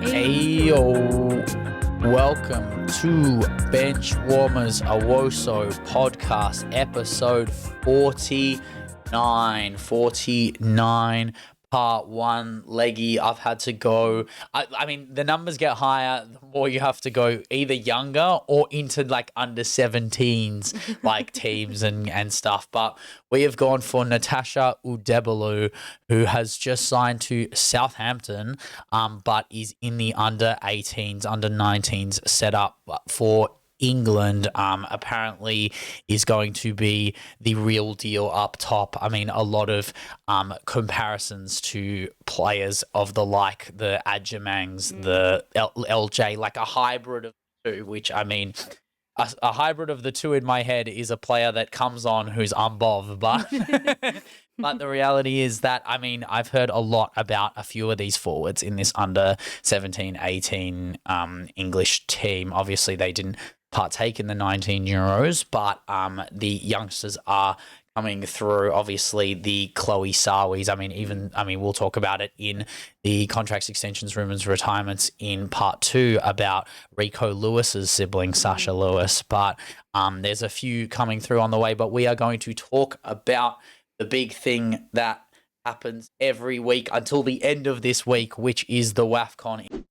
Ayo, welcome to Benchwarmers, a WOSO podcast, episode 49, part one, leggy. I've had to go, I mean, the numbers get higher, the more you have to go either younger or into like under 17s, like teams and stuff. But we have gone for Natasha Ouedraogo, who has just signed to Southampton, but is in the under 18s, under 19s setup for England. Apparently is going to be the real deal up top. I mean, a lot of comparisons to players of the like the Adjamangs, the LJ, like a hybrid of the two, which I mean, a hybrid of the two in my head is a player that comes on who's umbov, but but the reality is that, I mean, I've heard a lot about a few of these forwards in this under 17, 18 English team. Obviously, they didn't partake in the 19 Euros, but the youngsters are coming through. Obviously, the Chloe Sawis. I mean, we'll talk about it in the contracts, extensions, rumours, retirements in part two about Rico Lewis's sibling, Sasha Lewis. But there's a few coming through on the way. But we are going to talk about the big thing that happens every week until the end of this week, which is the WAFCON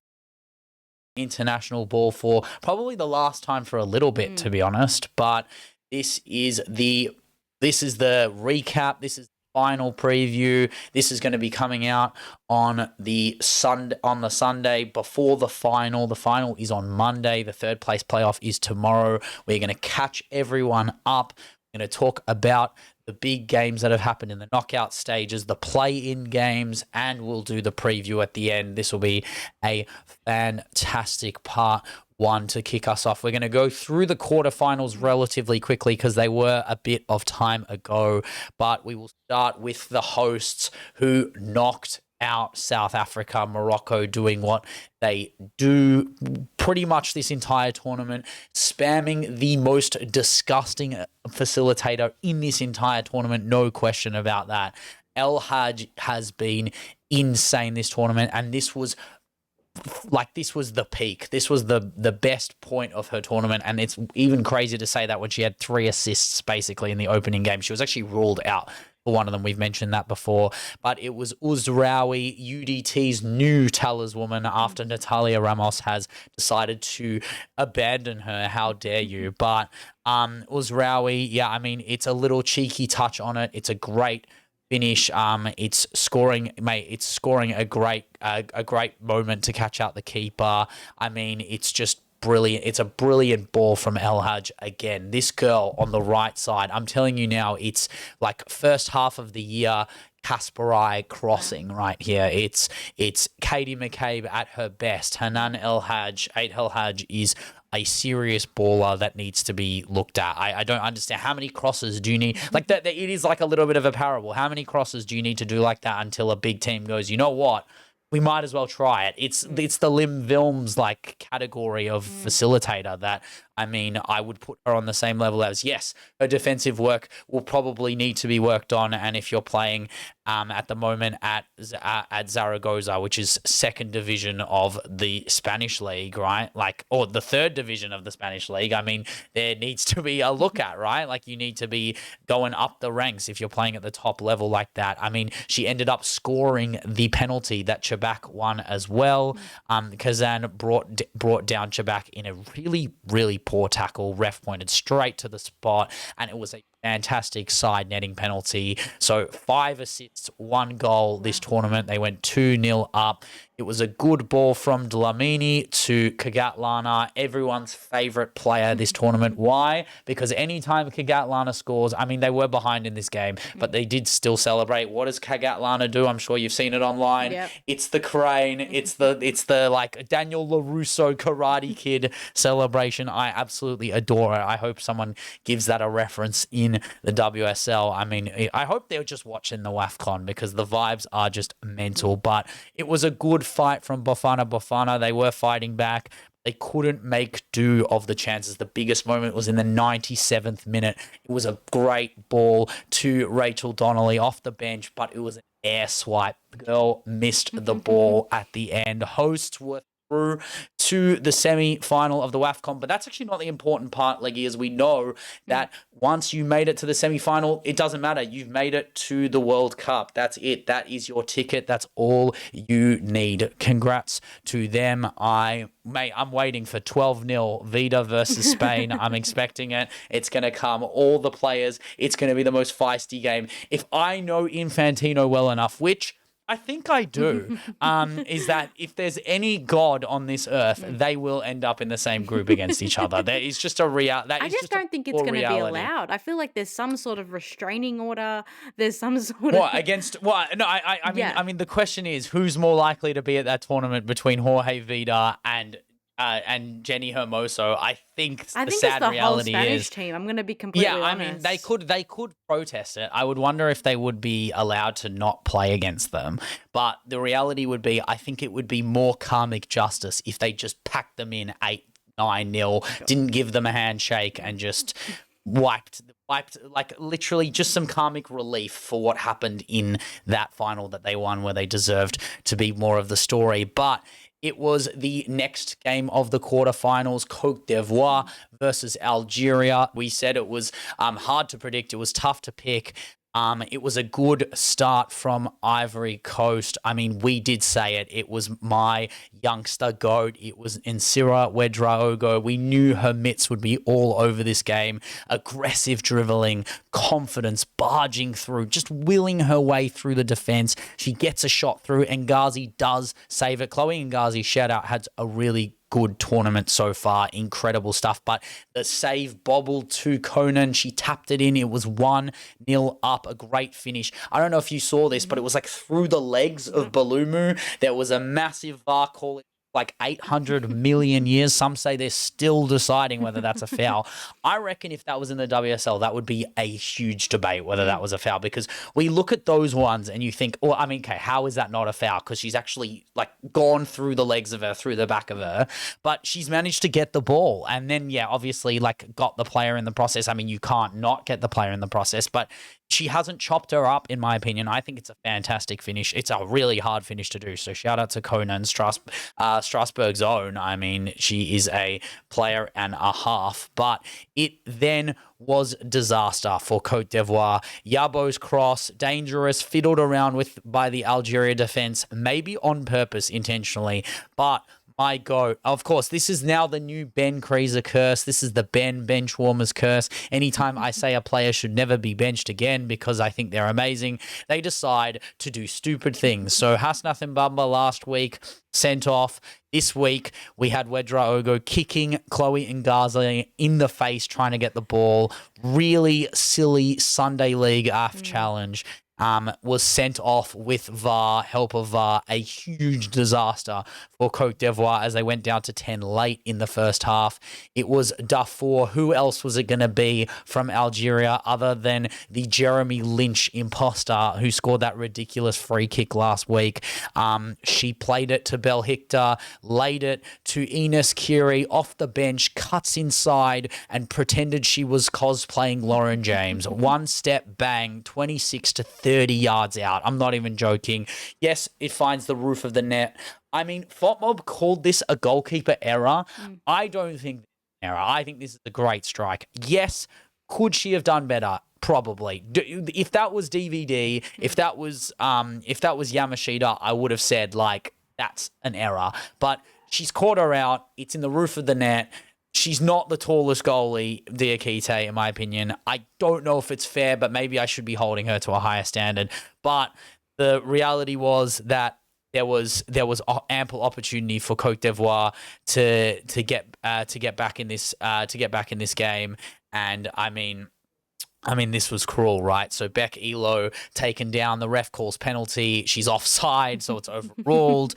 international ball for probably the last time for a little bit, to be honest. But this is the recap. This is the final preview. This is going to be coming out on the Sunday before the final. The final is on Monday. The third place playoff is tomorrow. We're going to catch everyone up. We're going to talk about the big games that have happened in the knockout stages, the play-in games, and we'll do the preview at the end. This will be a fantastic part one to kick us off. We're going to go through the quarterfinals relatively quickly because they were a bit of time ago, but we will start with the hosts who knocked out South Africa, Morocco, doing what they do pretty much this entire tournament, spamming the most disgusting facilitator in this entire tournament, no question about that. El Haj has been insane this tournament, and this was the peak. This was the best point of her tournament, and it's even crazy to say that when she had 3 assists basically in the opening game. She was actually ruled out for one of them. We've mentioned that before, but it was Ouedraogo, UDT's new taliswoman, after Natalia Ramos has decided to abandon her. How dare you? But Ouedraogo, yeah, I mean, it's a little cheeky touch on it. It's a great finish. It's scoring, mate. It's scoring a great moment to catch out the keeper. I mean, it's just brilliant. It's a brilliant ball from El Haj again. This girl on the right side, I'm telling you now, it's like first half of the year Kasparai crossing right here. It's Katie McCabe at her best. Hanane Ait El Haj is a serious baller that needs to be looked at. I don't understand. How many crosses do you need? Like that, it is like a little bit of a parable. How many crosses do you need to do like that until a big team goes, you know what? We might as well try it. It's the Lim Vilms like category of facilitator that, I mean, I would put her on the same level as, yes, her defensive work will probably need to be worked on. And if you're playing at the moment at Zaragoza, which is second division of the Spanish league, right? Like, or the third division of the Spanish league, I mean, there needs to be a look at, right? Like, you need to be going up the ranks if you're playing at the top level like that. I mean, she ended up scoring the penalty that Chebak won as well. Kazan brought down Chebak in a really, really poor tackle. Ref pointed straight to the spot, and it was a fantastic side netting penalty. So 5 assists, 1 goal this tournament. They went 2-0 up. It was a good ball from Dlamini to Kagatlana, everyone's favourite player this tournament. Why? Because anytime Kagatlana scores, I mean, they were behind in this game, but they did still celebrate. What does Kagatlana do? I'm sure you've seen it online. Yep. It's the crane. It's the like Daniel LaRusso Karate Kid celebration. I absolutely adore it. I hope someone gives that a reference in the WSL. I mean, I hope they're just watching the WAFCON because the vibes are just mental. But it was a good fight from Bofana Bofana. They were fighting back. They couldn't make do of the chances. The biggest moment was in the 97th minute. It was a great ball to Rachel Donnelly off the bench, but it was an air swipe. The girl missed the ball at the end. Hosts were through to the semi-final of the WAFCON, but that's actually not the important part, Leggy, as we know that once you made it to the semi-final, it doesn't matter. You've made it to the World Cup. That's it. That is your ticket. That's all you need. Congrats to them. I'm waiting for 12-0 Vida versus Spain. I'm expecting it. It's going to come. All the players. It's going to be the most feisty game. If I know Infantino well enough, which I think I do, is that if there's any god on this earth, they will end up in the same group against each other. There is just a reality. I just don't think it's going to be allowed. I feel like there's some sort of restraining order. There's some sort of against what? No, I mean, the question is, who's more likely to be at that tournament between Jorge Vida and Jenny Hermoso? I think the sad reality whole Spanish is team. I'm going to be completely honest. I mean, they could protest it. I would wonder if they would be allowed to not play against them. But the reality would be, I think it would be more karmic justice if they just packed them in 8-9-0, didn't give them a handshake, and just wiped like literally just some karmic relief for what happened in that final that they won, where they deserved to be more of the story. But it was the next game of the quarterfinals, Cote d'Ivoire versus Algeria. We said it was hard to predict. It was tough to pick. It was a good start from Ivory Coast. I mean, we did say it. It was my youngster GOAT. It was Nsira Ouedraogo. We knew her mitts would be all over this game. Aggressive dribbling, confidence, barging through, just willing her way through the defense. She gets a shot through, and Ghazi does save it. Chloe Ghazi, shout out, had a really good tournament so far. Incredible stuff. But the save bobbled to Conan. She tapped it in. It was 1-0 up. A great finish. I don't know if you saw this, but it was like through the legs of Balumu. There was a massive VAR call. Like 800 million years. Some say they're still deciding whether that's a foul. I reckon if that was in the WSL, that would be a huge debate whether that was a foul, because we look at those ones and you think, oh, I mean, okay, how is that not a foul? Because she's actually like gone through the legs of her, through the back of her, but she's managed to get the ball. And then, yeah, obviously like got the player in the process. I mean, you can't not get the player in the process, but she hasn't chopped her up, in my opinion. I think it's a fantastic finish. It's a really hard finish to do. So shout out to Conan, Strasbourg's own. I mean, she is a player and a half. But it then was disaster for Cote d'Ivoire. Yabo's cross, dangerous, fiddled around with by the Algeria defense, maybe on purpose, intentionally, but my GOAT. Of course, this is now the new Ben Creaser curse. This is the Benchwarmers curse. Anytime I say a player should never be benched again because I think they're amazing, they decide to do stupid things. So Hasnath Mbamba last week, sent off. This week, we had Ouedraogo kicking Chloe Ngazi in the face, trying to get the ball. Really silly Sunday League AF challenge. Was sent off with VAR, help of VAR, a huge disaster for Cote d'Ivoire as they went down to 10 late in the first half. It was Darfour. Who else was it going to be from Algeria other than the Jeremy Lynch imposter who scored that ridiculous free kick last week? She played it to Bel Hictor, laid it to Ines Curie off the bench, cuts inside and pretended she was cosplaying Lauren James. One step, bang, 26 to 30 yards out. I'm not even joking. Yes, it finds the roof of the net. I mean, FOTMob called this a goalkeeper error. I don't think this is an error. I think this is a great strike. Yes, could she have done better? Probably. If that was DVD, if that was Yamashita, I would have said like that's an error. But she's caught her out. It's in the roof of the net. She's not the tallest goalie, Diakite, in my opinion. I don't know if it's fair, but maybe I should be holding her to a higher standard. But the reality was that there was ample opportunity for Cote d'Ivoire to get back in this game, and I mean, this was cruel, right? So Beck Elo taken down, the ref calls penalty. She's offside, so it's overruled.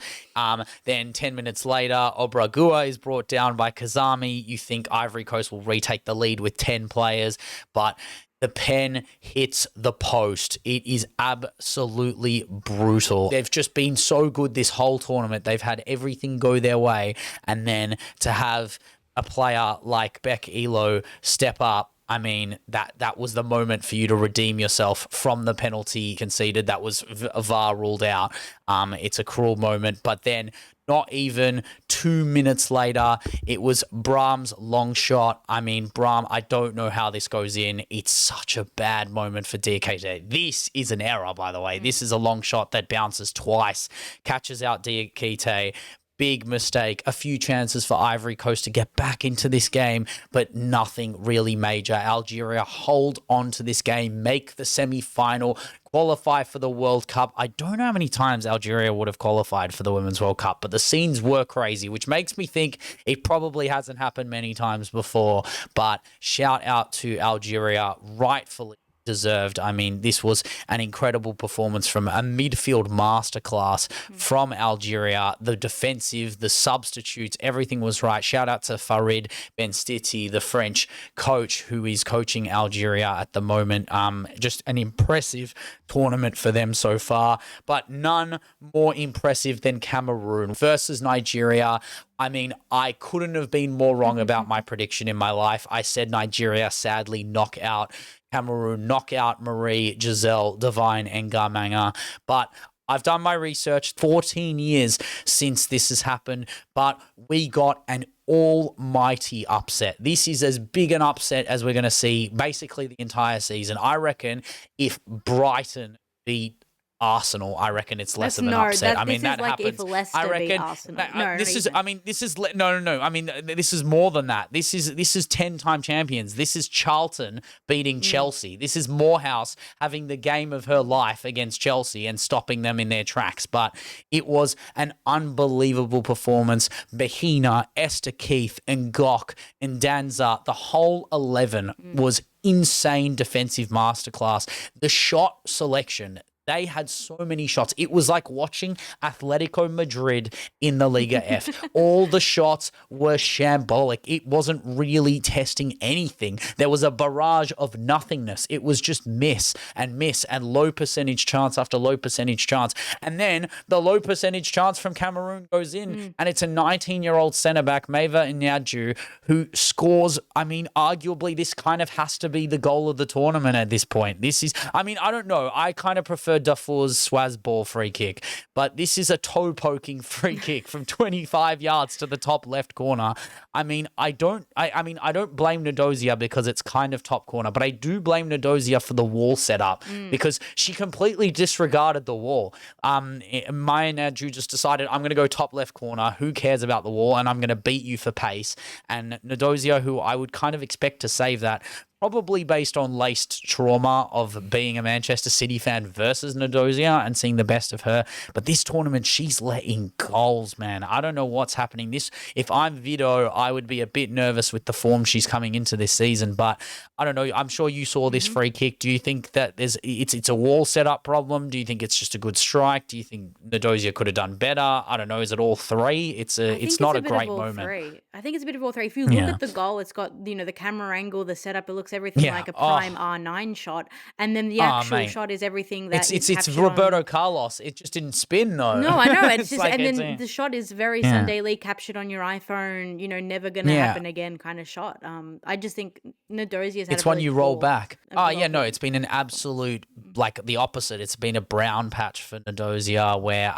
Then 10 minutes later, Ouedraogo is brought down by Kazami. You think Ivory Coast will retake the lead with 10 players, but the pen hits the post. It is absolutely brutal. They've just been so good this whole tournament. They've had everything go their way, and then to have a player like Beck Elo step up I mean, that was the moment for you to redeem yourself from the penalty conceded. That was VAR ruled out. It's a cruel moment. But then not even 2 minutes later, it was Brahm's long shot. I mean, Brahm, I don't know how this goes in. It's such a bad moment for Diakite. This is an error, by the way. This is a long shot that bounces twice, catches out Diakite. Big mistake. A few chances for Ivory Coast to get back into this game, but nothing really major. Algeria hold on to this game, make the semi-final, qualify for the World Cup. I don't know how many times Algeria would have qualified for the Women's World Cup, but the scenes were crazy, which makes me think it probably hasn't happened many times before. But shout out to Algeria, rightfully deserved. I mean, this was an incredible performance from a midfield masterclass from Algeria. The defensive, the substitutes, everything was right. Shout out to Farid Benstiti, the French coach who is coaching Algeria at the moment. Just an impressive tournament for them so far, but none more impressive than Cameroon versus Nigeria. I mean, I couldn't have been more wrong about my prediction in my life. I said Nigeria sadly knock out Cameroon, knock out Marie, Giselle, Divine, and Garmanga. But I've done my research, 14 years since this has happened, but we got an almighty upset. This is as big an upset as we're going to see basically the entire season. I reckon if Brighton beat Arsenal, I reckon it's less of an upset. I mean, that happens. I reckon this is. I mean, this is no. I mean, this is more than that. This is 10-time champions. This is Charlton beating Chelsea. This is Morehouse having the game of her life against Chelsea and stopping them in their tracks. But it was an unbelievable performance. Bahina, Esther Keith, and Gok and Danza, the whole 11 was insane defensive masterclass. The shot selection. They had so many shots. It was like watching Atletico Madrid in the Liga F. All the shots were shambolic. It wasn't really testing anything. There was a barrage of nothingness. It was just miss and low percentage chance after low percentage chance. And then the low percentage chance from Cameroon goes in, and it's a 19-year-old centre-back, Meva Inyadju, who scores. I mean, arguably, this kind of has to be the goal of the tournament at this point. This is, I mean, I don't know. I kind of prefer Dufour's Swaz ball free kick, but this is a toe-poking free kick from 25 yards to the top left corner. I mean, I don't blame Ndosia because it's kind of top corner, but I do blame Ndosia for the wall setup because she completely disregarded the wall. Maya Nadju just decided, I'm going to go top left corner. Who cares about the wall? And I'm going to beat you for pace. And Ndosia, who I would kind of expect to save that, probably based on laced trauma of being a Manchester City fan versus Ndosia and seeing the best of her. But this tournament, she's letting goals, man. I don't know what's happening. If I'm Vido, I would be a bit nervous with the form she's coming into this season. But I don't know. I'm sure you saw this free kick. Do you think that it's a wall setup problem? Do you think it's just a good strike? Do you think Ndosia could have done better? I don't know. Is it all three? It's not a great moment. I think it's a bit of all three. If you look at the goal, it's got the camera angle, the setup. It looks everything like a prime R9 shot, and then the actual shot is everything that it's Roberto Carlos. It just didn't spin though. No, I know. It's just like, and then the shot is very Sunday League captured on your iPhone. Never gonna happen again kind of shot. I just think Ndosia's had it's one you roll back. It's been an absolute the opposite. It's been a brown patch for Ndosia, where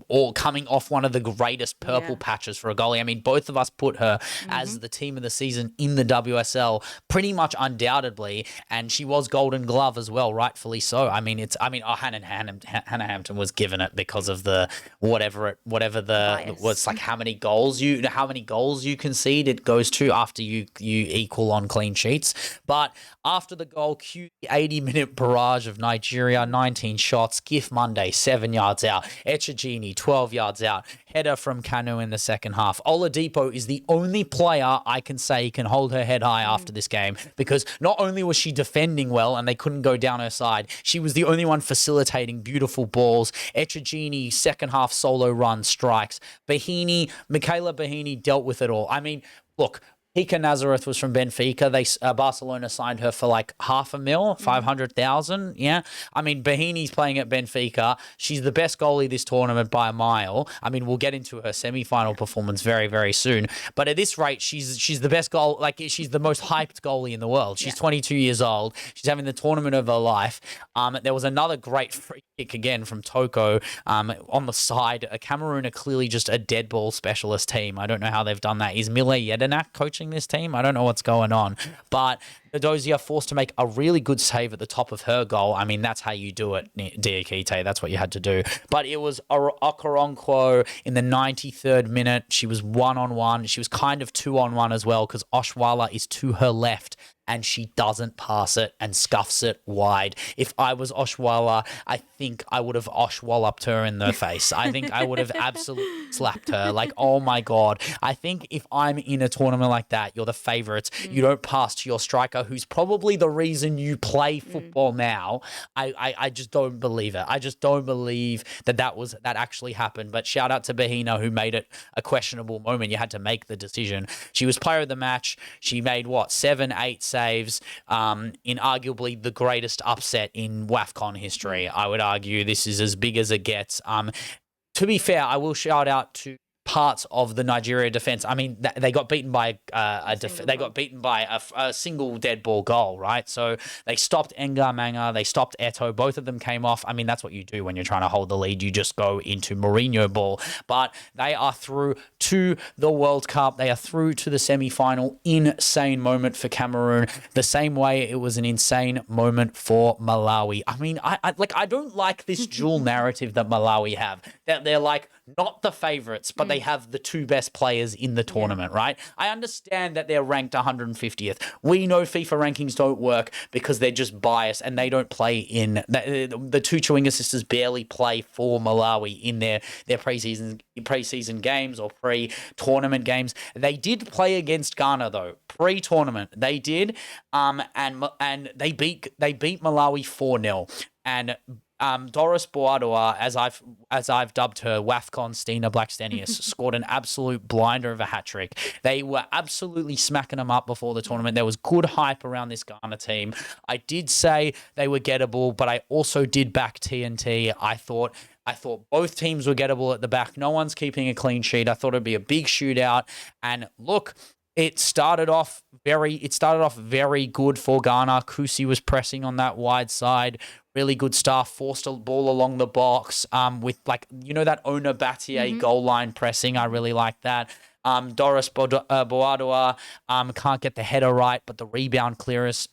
all coming off one of the greatest purple patches for a goalie. I mean, both of us put her as the team of the season in the WSL, pretty much undoubtedly, and she was Golden Glove as well, rightfully so. Hannah Hampton was given it because of the whatever was like how many goals you concede it goes to after you equal on clean sheets. But after the goal, cue the 80-minute barrage of Nigeria, 19 shots. Gif Monday, 7 yards out. Echegini, 12 yards out. Header from Kanu in the second half. Oladipo is the only player I can say can hold her head high after this game, because not only was she defending well and they couldn't go down her side, she was the only one facilitating beautiful balls. Echegini, second half solo run strikes. Michaela Bahini dealt with it all. I mean, look, Hika Nazareth was from Benfica. Barcelona signed her for like $500,000, 500,000. Yeah. I mean, Bahini's playing at Benfica. She's the best goalie this tournament by a mile. I mean, we'll get into her semi-final performance very, very soon. But at this rate, she's the best goal. Like, she's the most hyped goalie in the world. She's 22 years old. She's having the tournament of her life. There was another great free kick again from Toko on the side. Cameroon are clearly just a dead ball specialist team. I don't know how they've done that. Is Mile Jedinak coaching this team? I don't know what's going on. But Ndozie forced to make a really good save at the top of her goal. I mean, that's how you do it, Diakite. That's what you had to do. But it was Okoronkwo in the 93rd minute. She was 1-on-1. She was kind of 2-on-1 as well because Oshwala is to her left and she doesn't pass it and scuffs it wide. If I was Oshwala, I think I would have Oshwalloped her in the face. I think I would have absolutely slapped her. Like, oh my God. I think if I'm in a tournament like that, you're the favourites, you don't pass to your striker, who's probably the reason you play football now. I just don't believe it. I just don't believe that actually happened. But shout out to Bahina, who made it a questionable moment. You had to make the decision. She was player of the match. She made 7-8 saves in arguably the greatest upset in WAFCON history. I would argue this is as big as it gets. To be fair, I will shout out to parts of the Nigeria defense. I mean, they got beaten by a single dead ball goal, right? So they stopped Enga Manga, they stopped Eto. Both of them came off. I mean, that's what you do when you're trying to hold the lead. You just go into Mourinho ball. But they are through to the World Cup. They are through to the semi-final. Insane moment for Cameroon. The same way it was an insane moment for Malawi. I mean, I don't like this dual narrative that Malawi have. That they're like not the favorites, but they have the two best players in the tournament, right? I understand that they're ranked 150th. We know FIFA rankings don't work because they're just biased and they don't play in the two Chewinga sisters barely play for Malawi in their preseason games or pre-tournament games. They did play against Ghana though, pre-tournament. They did, and they beat Malawi 4-0. And Doris Boadoa, as I've dubbed her, WAFCON Stina Blackstenius, scored an absolute blinder of a hat-trick. They were absolutely smacking them up before the tournament. There was good hype around this Ghana team. I did say they were gettable, but I also did back TNT. I thought both teams were gettable at the back. No one's keeping a clean sheet. I thought it'd be a big shootout. And look, it started off very good for Ghana. Kusi was pressing on that wide side. Really good stuff. Forced a ball along the box with that Ona Battier goal line pressing. I really like that. Doris Boadoa can't get the header right, but the rebound clearance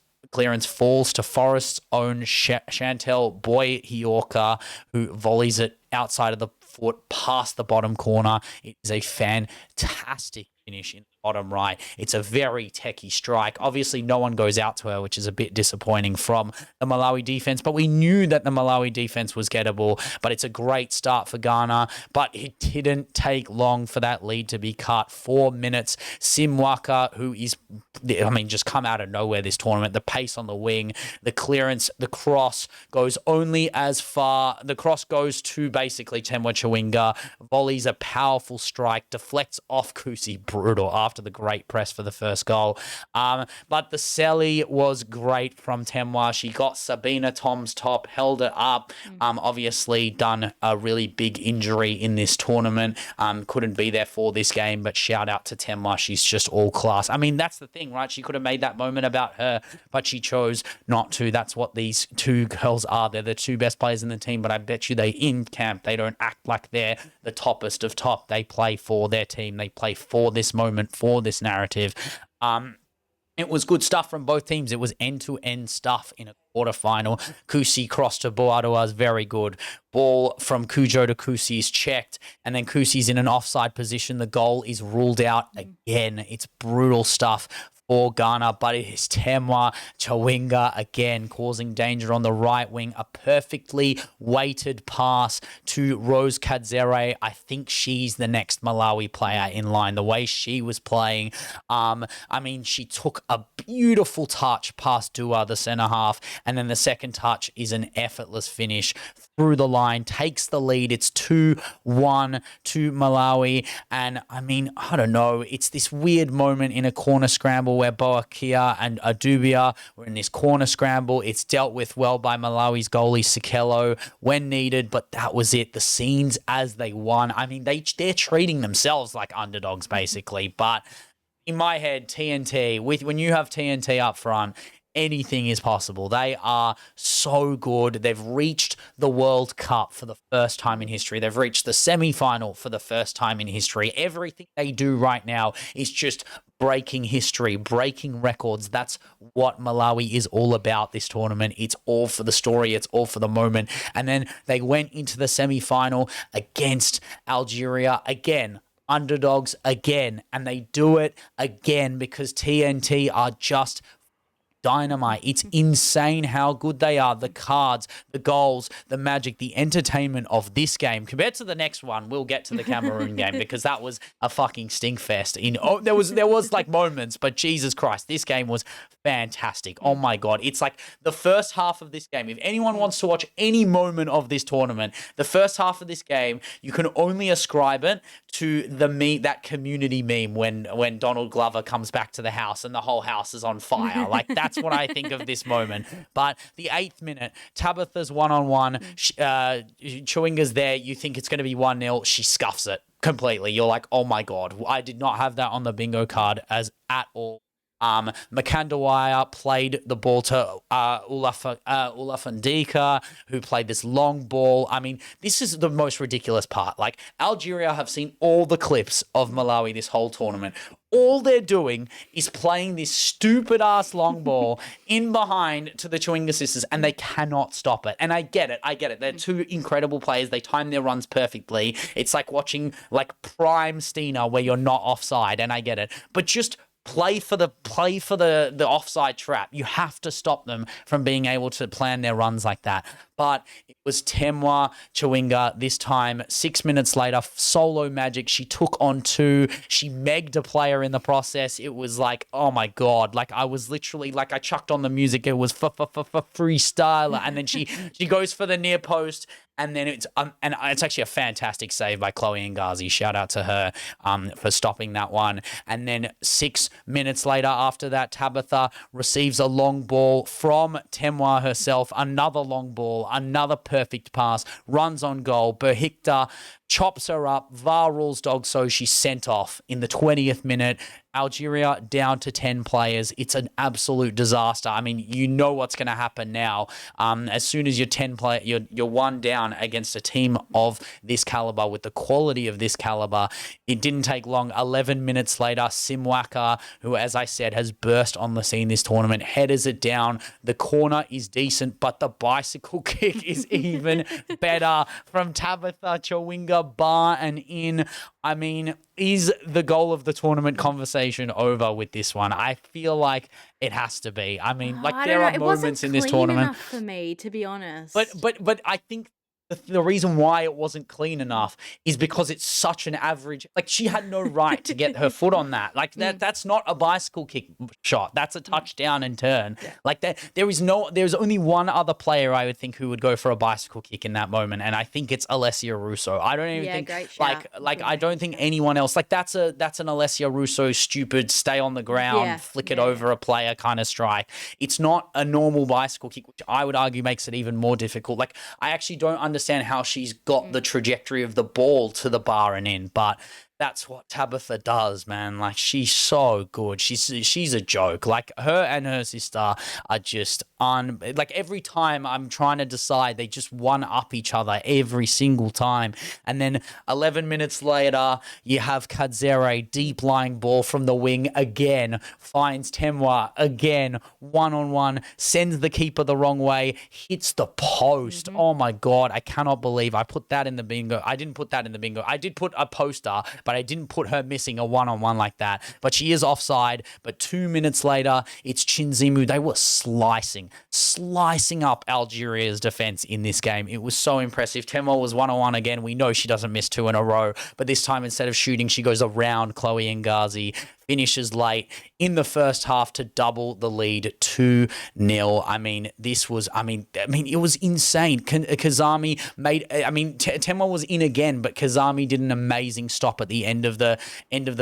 falls to Forest's own Chantel Boy Hiorka, who volleys it outside of the foot past the bottom corner. It is a fantastic finish in the bottom right. It's a very techie strike. Obviously, no one goes out to her, which is a bit disappointing from the Malawi defense, but we knew that the Malawi defense was gettable, but it's a great start for Ghana, but it didn't take long for that lead to be cut. 4 minutes. Simwaka, who is, just come out of nowhere this tournament, the pace on the wing, the clearance, the cross goes only as far. The cross goes to basically Temwa Chewinga, volleys a powerful strike, deflects off Kusi, brutal after the great press for the first goal. But the Selly was great from Temwa. She got Sabina Tom's top, held it up. Obviously done a really big injury in this tournament. Couldn't be there for this game, but shout out to Temwa. She's just all class. I mean, that's the thing, right? She could have made that moment about her, but she chose not to. That's what these two girls are. They're the two best players in the team, but I bet you in camp, they don't act like they're the toppest of top. They play for their team. They play for this moment, for this narrative. It was good stuff from both teams. It was end-to-end stuff in a quarterfinal. Kusi cross to Boadoa's very good. Ball from Kujo to Kusi is checked, and then Kusi's in an offside position. The goal is ruled out again. It's brutal stuff for Ghana, but it is Temwa Chawinga again causing danger on the right wing. A perfectly weighted pass to Rose Kadzere. I think she's the next Malawi player in line. The way she was playing, I mean, she took a beautiful touch past Dua, the centre half, and then the second touch is an effortless finish through the line, takes the lead. It's 2-1 to Malawi. And I mean, I don't know, it's this weird moment in a corner scramble where Boakia and Adubia were in this corner scramble. It's dealt with well by Malawi's goalie Sikelo when needed, but that was it. The scenes as they won. I mean, they're treating themselves like underdogs basically, but in my head, TNT, when you have TNT up front, anything is possible. They are so good. They've reached the World Cup for the first time in history. They've reached the semi-final for the first time in history. Everything they do right now is just breaking history, breaking records. That's what Malawi is all about this tournament. It's all for the story. It's all for the moment. And then they went into the semi-final against Algeria again. Underdogs again. And they do it again because TNT are just dynamite. It's insane how good they are. The cards, the goals, the magic, the entertainment of this game compared to the next one. We'll get to the Cameroon game because that was a fucking stinkfest. There was like moments, but Jesus Christ, this game was fantastic. Oh my God. It's like the first half of this game. If anyone wants to watch any moment of this tournament, the first half of this game, you can only ascribe it to that community meme when Donald Glover comes back to the house and the whole house is on fire. Like that's what I think of this moment. But the 8th minute, Tabitha's one-on-one, Chawinga's there. You think it's going to be 1-0. She scuffs it completely. You're like, oh my God, I did not have that on the bingo card at all. Makandawaya played the ball to Ulafandika, who played this long ball. I mean, this is the most ridiculous part. Like, Algeria have seen all the clips of Malawi this whole tournament. All they're doing is playing this stupid-ass long ball in behind to the Chawinga sisters, and they cannot stop it. And I get it. They're two incredible players. They time their runs perfectly. It's like watching, like, prime Stina where you're not offside, and I get it. But just play for the offside trap. You have to stop them from being able to plan their runs like that. But it was Temwa Chawinga this time. 6 minutes later, solo magic. She took on 2. She megged a player in the process. It was like, oh my God. Like, I was literally, like, I chucked on the music. It was freestyle. And then she goes for the near post. And then it's actually a fantastic save by Chloe Ngazi. Shout out to her for stopping that one. And then 6 minutes later, after that, Tabitha receives a long ball from Temwa herself. Another long ball, another perfect pass, runs on goal. Berhikta chops her up. VAR rules dog, so she's sent off in the 20th minute. Algeria down to 10 players. It's an absolute disaster. I mean, you know what's going to happen now. As soon as you're one down against a team of this caliber with the quality of this caliber, it didn't take long. 11 minutes later, Simwaka, who, as I said, has burst on the scene this tournament, headers it down. The corner is decent, but the bicycle kick is even better from Tabitha Chawinga, bar and in. I mean, is the goal of the tournament conversation over with this one? I feel like it has to be. I mean, like, there are moments in this tournament. It wasn't clean enough for me, to be honest. But I think the reason why it wasn't clean enough is because it's such an average. Like, she had no right to get her foot on that. Like, that's not a bicycle kick shot. That's a touchdown and turn. Yeah. Like, there's only one other player I would think who would go for a bicycle kick in that moment, and I think it's Alessia Russo. I don't even think I don't think anyone else. Like, that's an Alessia Russo stupid stay on the ground, flick it over a player kind of strike. It's not a normal bicycle kick, which I would argue makes it even more difficult. Like, I actually don't understand how she's got the trajectory of the ball to the bar and in, but that's what Tabitha does, man. Like, she's so good. She's a joke. Like, her and her sister are just like, every time I'm trying to decide, they just one up each other every single time. And then 11 minutes later, you have Kadzere, deep lying ball from the wing again, finds Temwa again, one-on-one, sends the keeper the wrong way, hits the post. Oh my God, I cannot believe I put that in the bingo. I didn't put that in the bingo. I did put a poster, but I didn't put her missing a one-on-one like that. But she is offside. But 2 minutes later, it's Chinzimu. They were slicing up Algeria's defense in this game. It was so impressive. Temwa was one-on-one again. We know she doesn't miss 2 in a row, but this time instead of shooting, she goes around Chloe Ngazi, finishes late in the first half to double the lead 2-0. I mean, it was insane. Kazami made, Temwa was in again, but Kazami did an amazing stop at the end of the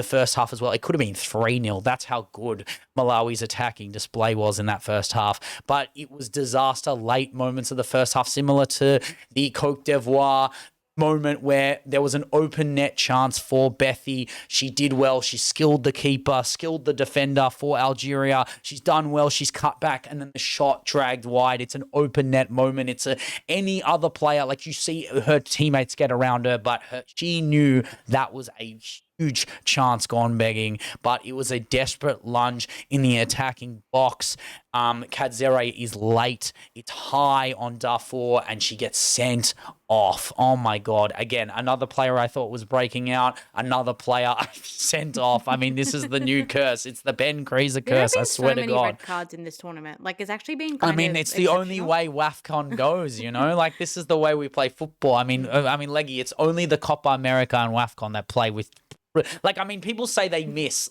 first half as well. It could have been 3-0. That's how good Malawi's attacking display was in that first half. But it was disaster late moments of the first half, similar to the Cote d'Ivoire moment where there was an open net chance for Bethy. She did well. She skilled the keeper, skilled the defender for Algeria. She's done well. She's cut back, and then the shot dragged wide. It's an open net moment. It's any other player, like you see her teammates get around her, but she knew that was a huge chance gone begging, but it was a desperate lunge in the attacking box. Kadzere is late. It's high on Darfur, and she gets sent off. Oh my God. Again, another player I thought was breaking out. Another player sent off. I mean, this is the new curse. It's the Ben Kreeser curse. I swear to God. There have been so many red cards in this tournament. Like, it's actually been kind of it's the only way WAFCON goes, you know? Like, this is the way we play football. I mean, Leggy, it's only the Copa America and WAFCON that play with... people say they miss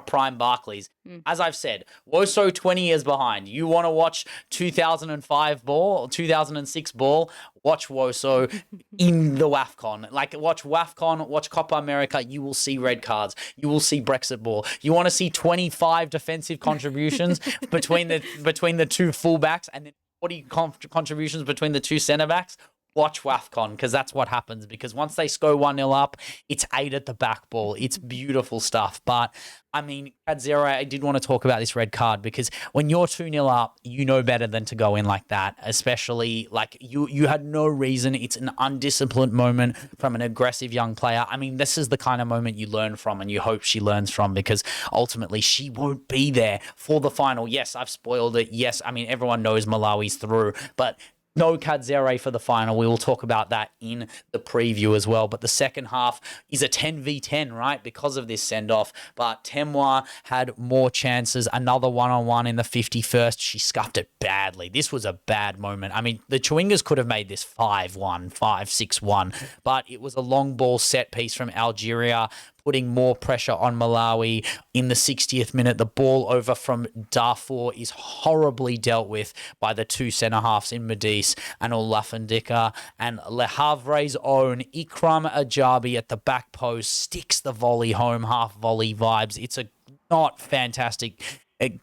Prime Barclays. As I've said, WOSO 20 years behind. You want to watch 2005 ball, 2006 ball, watch WOSO in the WAFCON. Like, watch WAFCON, watch Copa America, you will see red cards. You will see Brexit ball. You want to see 25 defensive contributions between the two fullbacks and then 40 contributions between the two centre backs? Watch WAFCON, because that's what happens. Because once they score 1-0 up, it's 8 at the back ball. It's beautiful stuff. But, Kadzere, I did want to talk about this red card, because when you're 2-0 up, you know better than to go in like that. Especially, you had no reason. It's an undisciplined moment from an aggressive young player. This is the kind of moment you learn from, and you hope she learns from, because ultimately she won't be there for the final. Yes, I've spoiled it. Yes, everyone knows Malawi's through, but no Kadzere for the final. We will talk about that in the preview as well. But the second half is a 10v10, right? Because of this send-off. But Temwa had more chances. Another one-on-one in the 51st. She scuffed it badly. This was a bad moment. The Chewingas could have made this 5-1, 5-6-1. But it was a long ball set piece from Algeria, putting more pressure on Malawi in the 60th minute. The ball over from Darfur is horribly dealt with by the two centre-halves in Medis and Olafandika, and Le Havre's own Ikram Ajabi at the back post sticks the volley home, half volley vibes. It's a not fantastic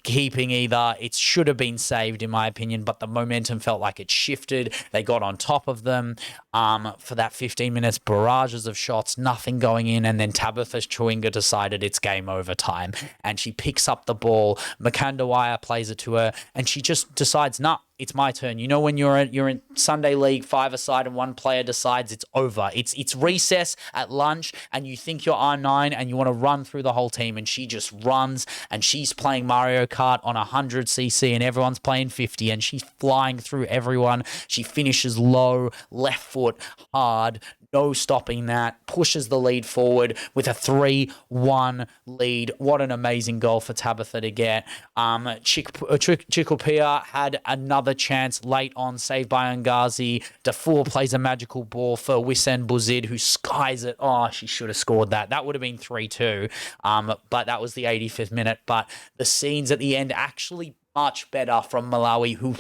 keeping either. It should have been saved, in my opinion, but the momentum felt like it shifted. They got on top of them for that 15 minutes, barrages of shots, nothing going in, and then Tabitha Chewinga decided it's game over time, and she picks up the ball. Makandawaya plays it to her, and she just decides, nah, it's my turn. You know, when you're in Sunday League 5-a-side and one player decides it's over. It's recess at lunch and you think you're R9 and you want to run through the whole team, and she just runs, and she's playing Mario Kart on 100cc and everyone's playing 50, and she's flying through everyone. She finishes low, left foot, hard, no stopping that, pushes the lead forward with a 3-1 lead. What an amazing goal for Tabitha to get. Chikopia had another chance late on, saved by Ngazi. Darfur plays a magical ball for Wissam Bouzid, who skies it. Oh, she should have scored that. That would have been 3-2, but that was the 85th minute. But the scenes at the end actually much better from Malawi, who,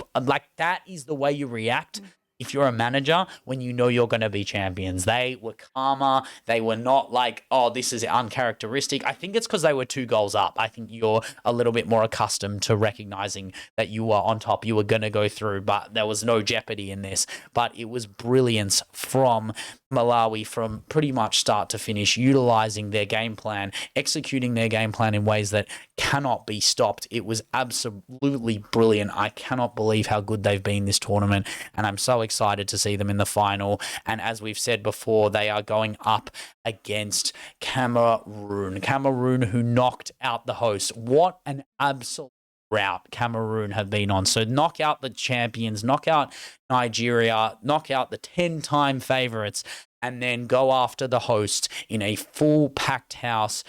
that is the way you react if you're a manager when you know you're going to be champions. They were calmer. They were not like, oh, this is uncharacteristic. I think it's because they were 2 goals up. I think you're a little bit more accustomed to recognizing that you were on top, you were going to go through, but there was no jeopardy in this. But it was brilliance from Malawi from pretty much start to finish, utilizing their game plan, executing their game plan in ways that cannot be stopped. It was absolutely brilliant. I cannot believe how good they've been this tournament, and I'm so excited to see them in the final. And as we've said before, they are going up against Cameroon, who knocked out the host. What an absolute route Cameroon have been on. So knock out the champions, knock out Nigeria, knock out the 10-time favorites, and then go after the host in a full packed house.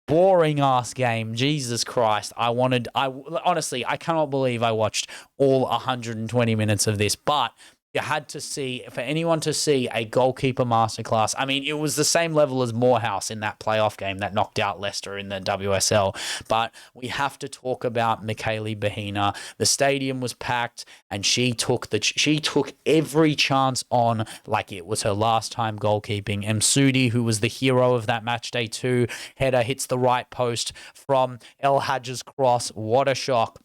Boring ass game. Jesus Christ. Honestly, I cannot believe I watched all 120 minutes of this, but you had to see, for anyone to see a goalkeeper masterclass. I mean, it was the same level as Morehouse in that playoff game that knocked out Leicester in the WSL. But we have to talk about Michaeli Bofana. The stadium was packed, and she took every chance on like it was her last time goalkeeping. Msudi, who was the hero of that match day 2 header, hits the right post from El Haj's cross. What a shock.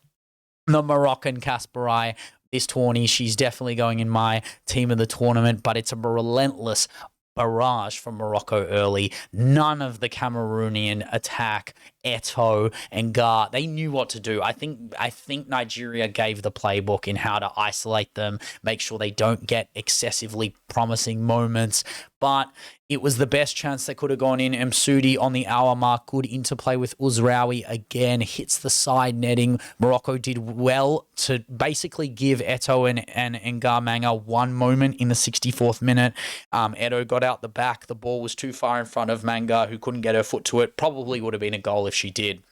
The Moroccan Kasparai. This tourney, she's definitely going in my team of the tournament, but it's a relentless barrage from Morocco early. None of the Cameroonian attack, Eto'o and Gar, they knew what to do. I think Nigeria gave the playbook in how to isolate them, make sure they don't get excessively promising moments, but it was the best chance that could have gone in. Msudi on the hour mark, good interplay with Ouedraogo again, hits the side netting. Morocco did well to basically give Eto'o and Ngar Manga one moment in the 64th minute. Eto'o got out the back. The ball was too far in front of Manga, who couldn't get her foot to it. Probably would have been a goal if she did.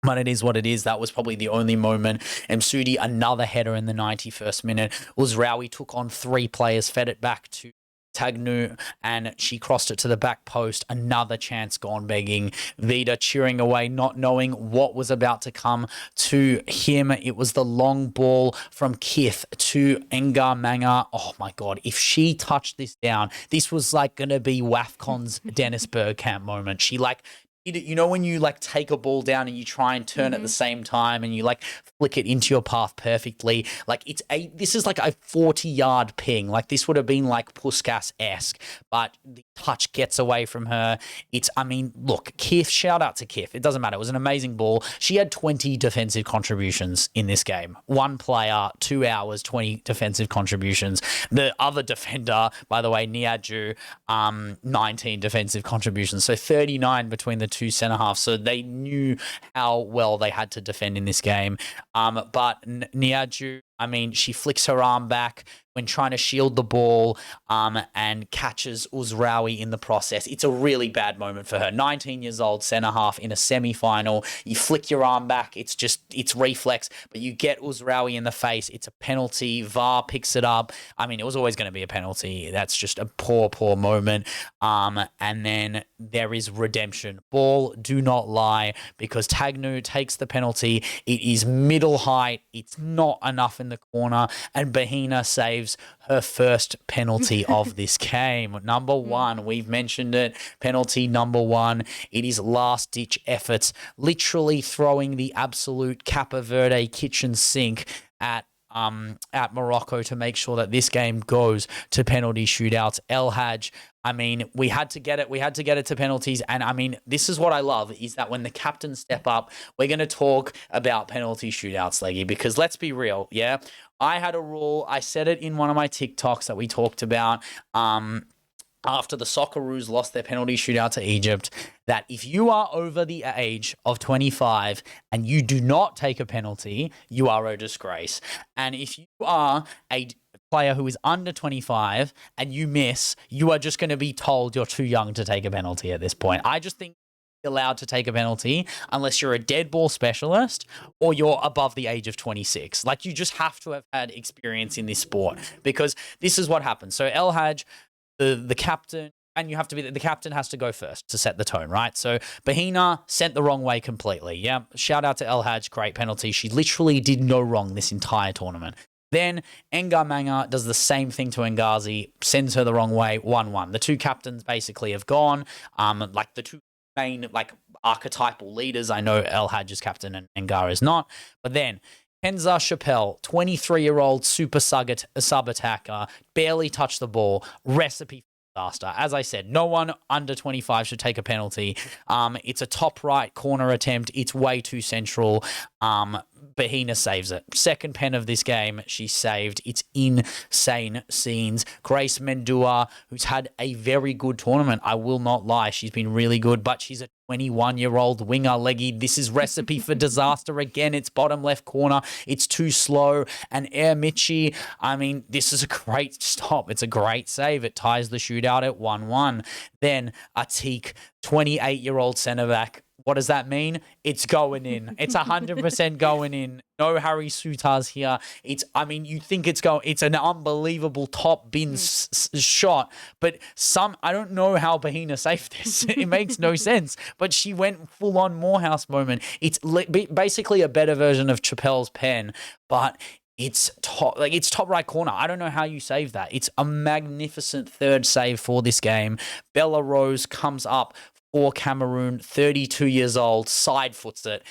But it is what it is. That was probably the only moment. Msudi, another header in the 91st minute. Ouedraogo took on 3 players, fed it back to Tagnu, and she crossed it to the back post. Another chance gone begging. Vida cheering away, not knowing what was about to come to him. It was the long ball from Kith to Ngar Manga. Oh my God, if she touched this down, this was like going to be WAFCON's Dennis Bergkamp moment. She you know when you like take a ball down and you try and turn at the same time and you like flick it into your path perfectly. Like this is like a 40-yard ping. Like this would have been like Puskas-esque, but the touch gets away from her. Look, Kif, shout out to Kif. It doesn't matter. It was an amazing ball. She had 20 defensive contributions in this game. One player, 2 hours, 20 defensive contributions. The other defender, by the way, Niaju, 19 defensive contributions. So 39 between the two centre halves, so they knew how well they had to defend in this game. But Niaju, she flicks her arm back when trying to shield the ball and catches Ouedraogo in the process. It's a really bad moment for her. 19 years old, centre half in a semi-final. You flick your arm back. It's reflex, but you get Ouedraogo in the face. It's a penalty. VAR picks it up. It was always going to be a penalty. That's just a poor, poor moment. And then there is redemption. Ball, do not lie, because Tagnu takes the penalty. It is middle height. It's not enough in the corner, and Bofana saves her first penalty of this game. Number 1, we've mentioned it. Penalty number 1. It is last-ditch efforts, literally throwing the absolute Cape Verde kitchen sink at Morocco to make sure that this game goes to penalty shootouts. El Haj, we had to get it. We had to get it to penalties. And this is what I love, is that when the captains step up, we're going to talk about penalty shootouts, Leggy, because let's be real. Yeah. I had a rule. I said it in one of my TikToks that we talked about, after the Socceroos lost their penalty shootout to Egypt, that if you are over the age of 25 and you do not take a penalty, you are a disgrace. And if you are a player who is under 25 and you miss, you are just going to be told you're too young to take a penalty at this point. I just think you're allowed to take a penalty unless you're a dead ball specialist or you're above the age of 26. Like, you just have to have had experience in this sport, because this is what happens. So El Haj, the captain, and the captain has to go first to set the tone, right? So Bofana sent the wrong way completely. Yeah. Shout out to El Haj. Great penalty. She literally did no wrong this entire tournament. Then Ngar Manga does the same thing to Ngazi, sends her the wrong way, 1-1. The two captains basically have gone. Like the two main archetypal leaders. I know El Haj is captain and Ngar is not. But then Kenza Chappelle, 23-year-old super sub attacker, barely touched the ball. Recipe for disaster. As I said, no one under 25 should take a penalty. It's a top right corner attempt. It's way too central. Bofana saves it. Second pen of this game, she saved. It's insane scenes. Grace Mendua, who's had a very good tournament, I will not lie. She's been really good, but she's a 21-year-old winger, Leggy. This is recipe for disaster again. It's bottom left corner. It's too slow. And Air Michi, I mean, this is a great stop. It's a great save. It ties the shootout at 1-1. Then Atik, 28-year-old centre-back. What does that mean? It's going in. It's 100% going in. No Harry Soutars here. You think it's going. It's an unbelievable top bin shot, but I don't know how Bofana saved this. It makes no sense. But she went full on Morehouse moment. It's basically a better version of Chappelle's pen, but it's top right corner. I don't know how you save that. It's a magnificent third save for this game. Bella Rose comes up for Cameroon, 32 years old, side foots it.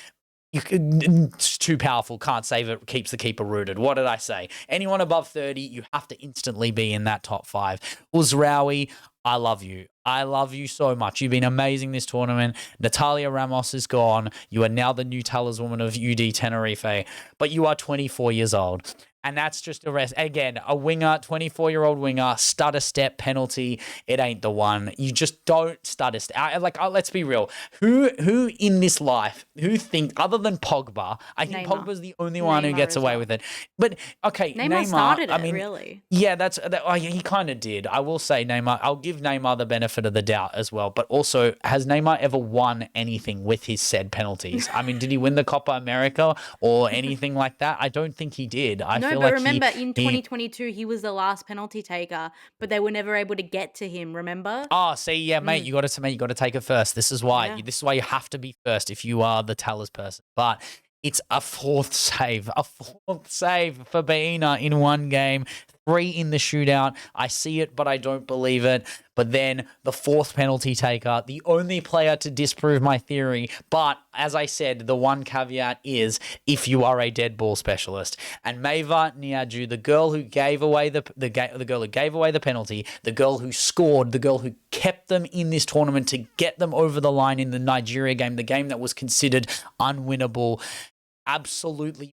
It's too powerful, can't save it, keeps the keeper rooted. What did I say? Anyone above 30, you have to instantly be in that top 5. Ouedraogo, I love you. I love you so much. You've been amazing this tournament. Natalia Ramos is gone. You are now the new talisman of UD Tenerife, but you are 24 years old. And that's just a rest. Again, a winger, 24-year-old winger, stutter step penalty. It ain't the one. You just don't stutter step. Let's be real. Who in this life, other than Pogba, I think Neymar. Pogba's the only one who gets away with it. But, okay, Neymar started it, really. Yeah, he kind of did. I will say Neymar. I'll give Neymar the benefit of the doubt as well. But also, has Neymar ever won anything with his said penalties? I mean, did he win the Copa America or anything like that? I don't think he did. But remember, in 2022, he was the last penalty taker, but they were never able to get to him, remember? Oh, see, yeah, mate, you got to take it first. This is why. Yeah. This is why you have to be first if you are the Talis person. But it's a fourth save for Bofana in one game. 3 in the shootout. I see it, but I don't believe it. But then the fourth penalty taker, the only player to disprove my theory. But as I said, the one caveat is if you are a dead ball specialist. And Meva Niaju, the girl who gave away the girl who gave away the penalty, the girl who scored, the girl who kept them in this tournament to get them over the line in the Nigeria game, the game that was considered unwinnable, absolutely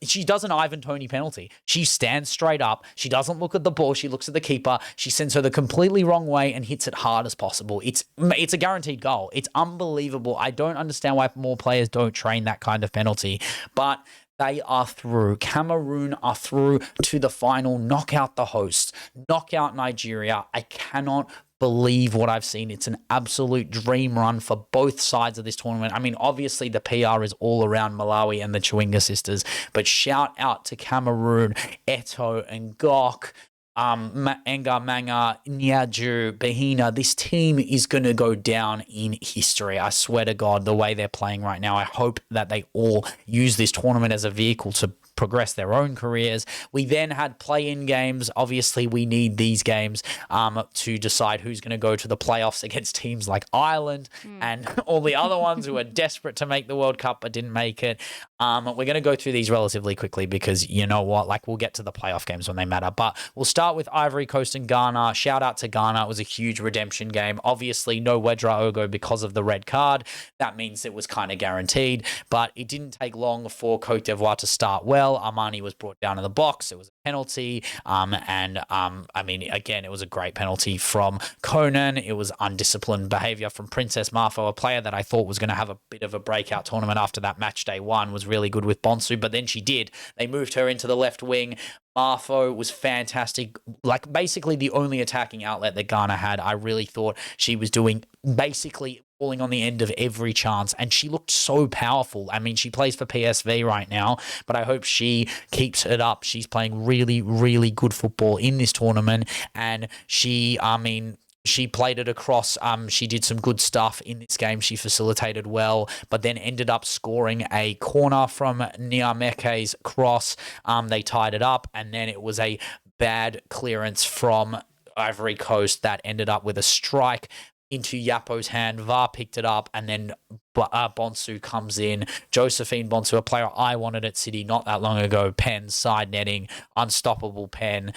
she does an Ivan Toney penalty. She stands straight up. She doesn't look at the ball. She looks at the keeper. She sends her the completely wrong way and hits it hard as possible. It's a guaranteed goal. It's unbelievable. I don't understand why more players don't train that kind of penalty, but they are through. Cameroon are through to the final, knock out the hosts, knock out Nigeria. I cannot believe what I've seen. It's an absolute dream run for both sides of this tournament. I mean, obviously the PR is all around Malawi and the Chewinga sisters, but shout out to Cameroon, Eto and Gok, Enga Manga, Niaju, Bofana. This team is going to go down in history. I swear to God, the way they're playing right now, I hope that they all use this tournament as a vehicle to progress their own careers. We then had play-in games. Obviously, we need these games to decide who's going to go to the playoffs against teams like Ireland and all the other ones who are desperate to make the World Cup but didn't make it. We're going to go through these relatively quickly because you know what? We'll get to the playoff games when they matter. But we'll start with Ivory Coast and Ghana. Shout out to Ghana. It was a huge redemption game. Obviously, no Ouedraogo because of the red card. That means it was kind of guaranteed. But it didn't take long for Cote d'Ivoire to start well. Armani was brought down in the box. It was a penalty. Again, it was a great penalty from Conan. It was undisciplined behavior from Princess Marfo, a player that I thought was going to have a bit of a breakout tournament after that match day 1, was really good with Bonsu, but then she did. They moved her into the left wing. Marfo was fantastic, basically the only attacking outlet that Ghana had. I really thought she was doing basically falling on the end of every chance, and she looked so powerful. I mean, she plays for PSV right now, but I hope she keeps it up. She's playing really, really good football in this tournament, and she played it across. She did some good stuff in this game. She facilitated well, but then ended up scoring a corner from Niameke's cross. They tied it up, and then it was a bad clearance from Ivory Coast that ended up with a strike into Yapo's hand. VAR picked it up, and then Bonsu comes in. Josephine Bonsu, a player I wanted at City not that long ago. Pen, side netting, unstoppable pen.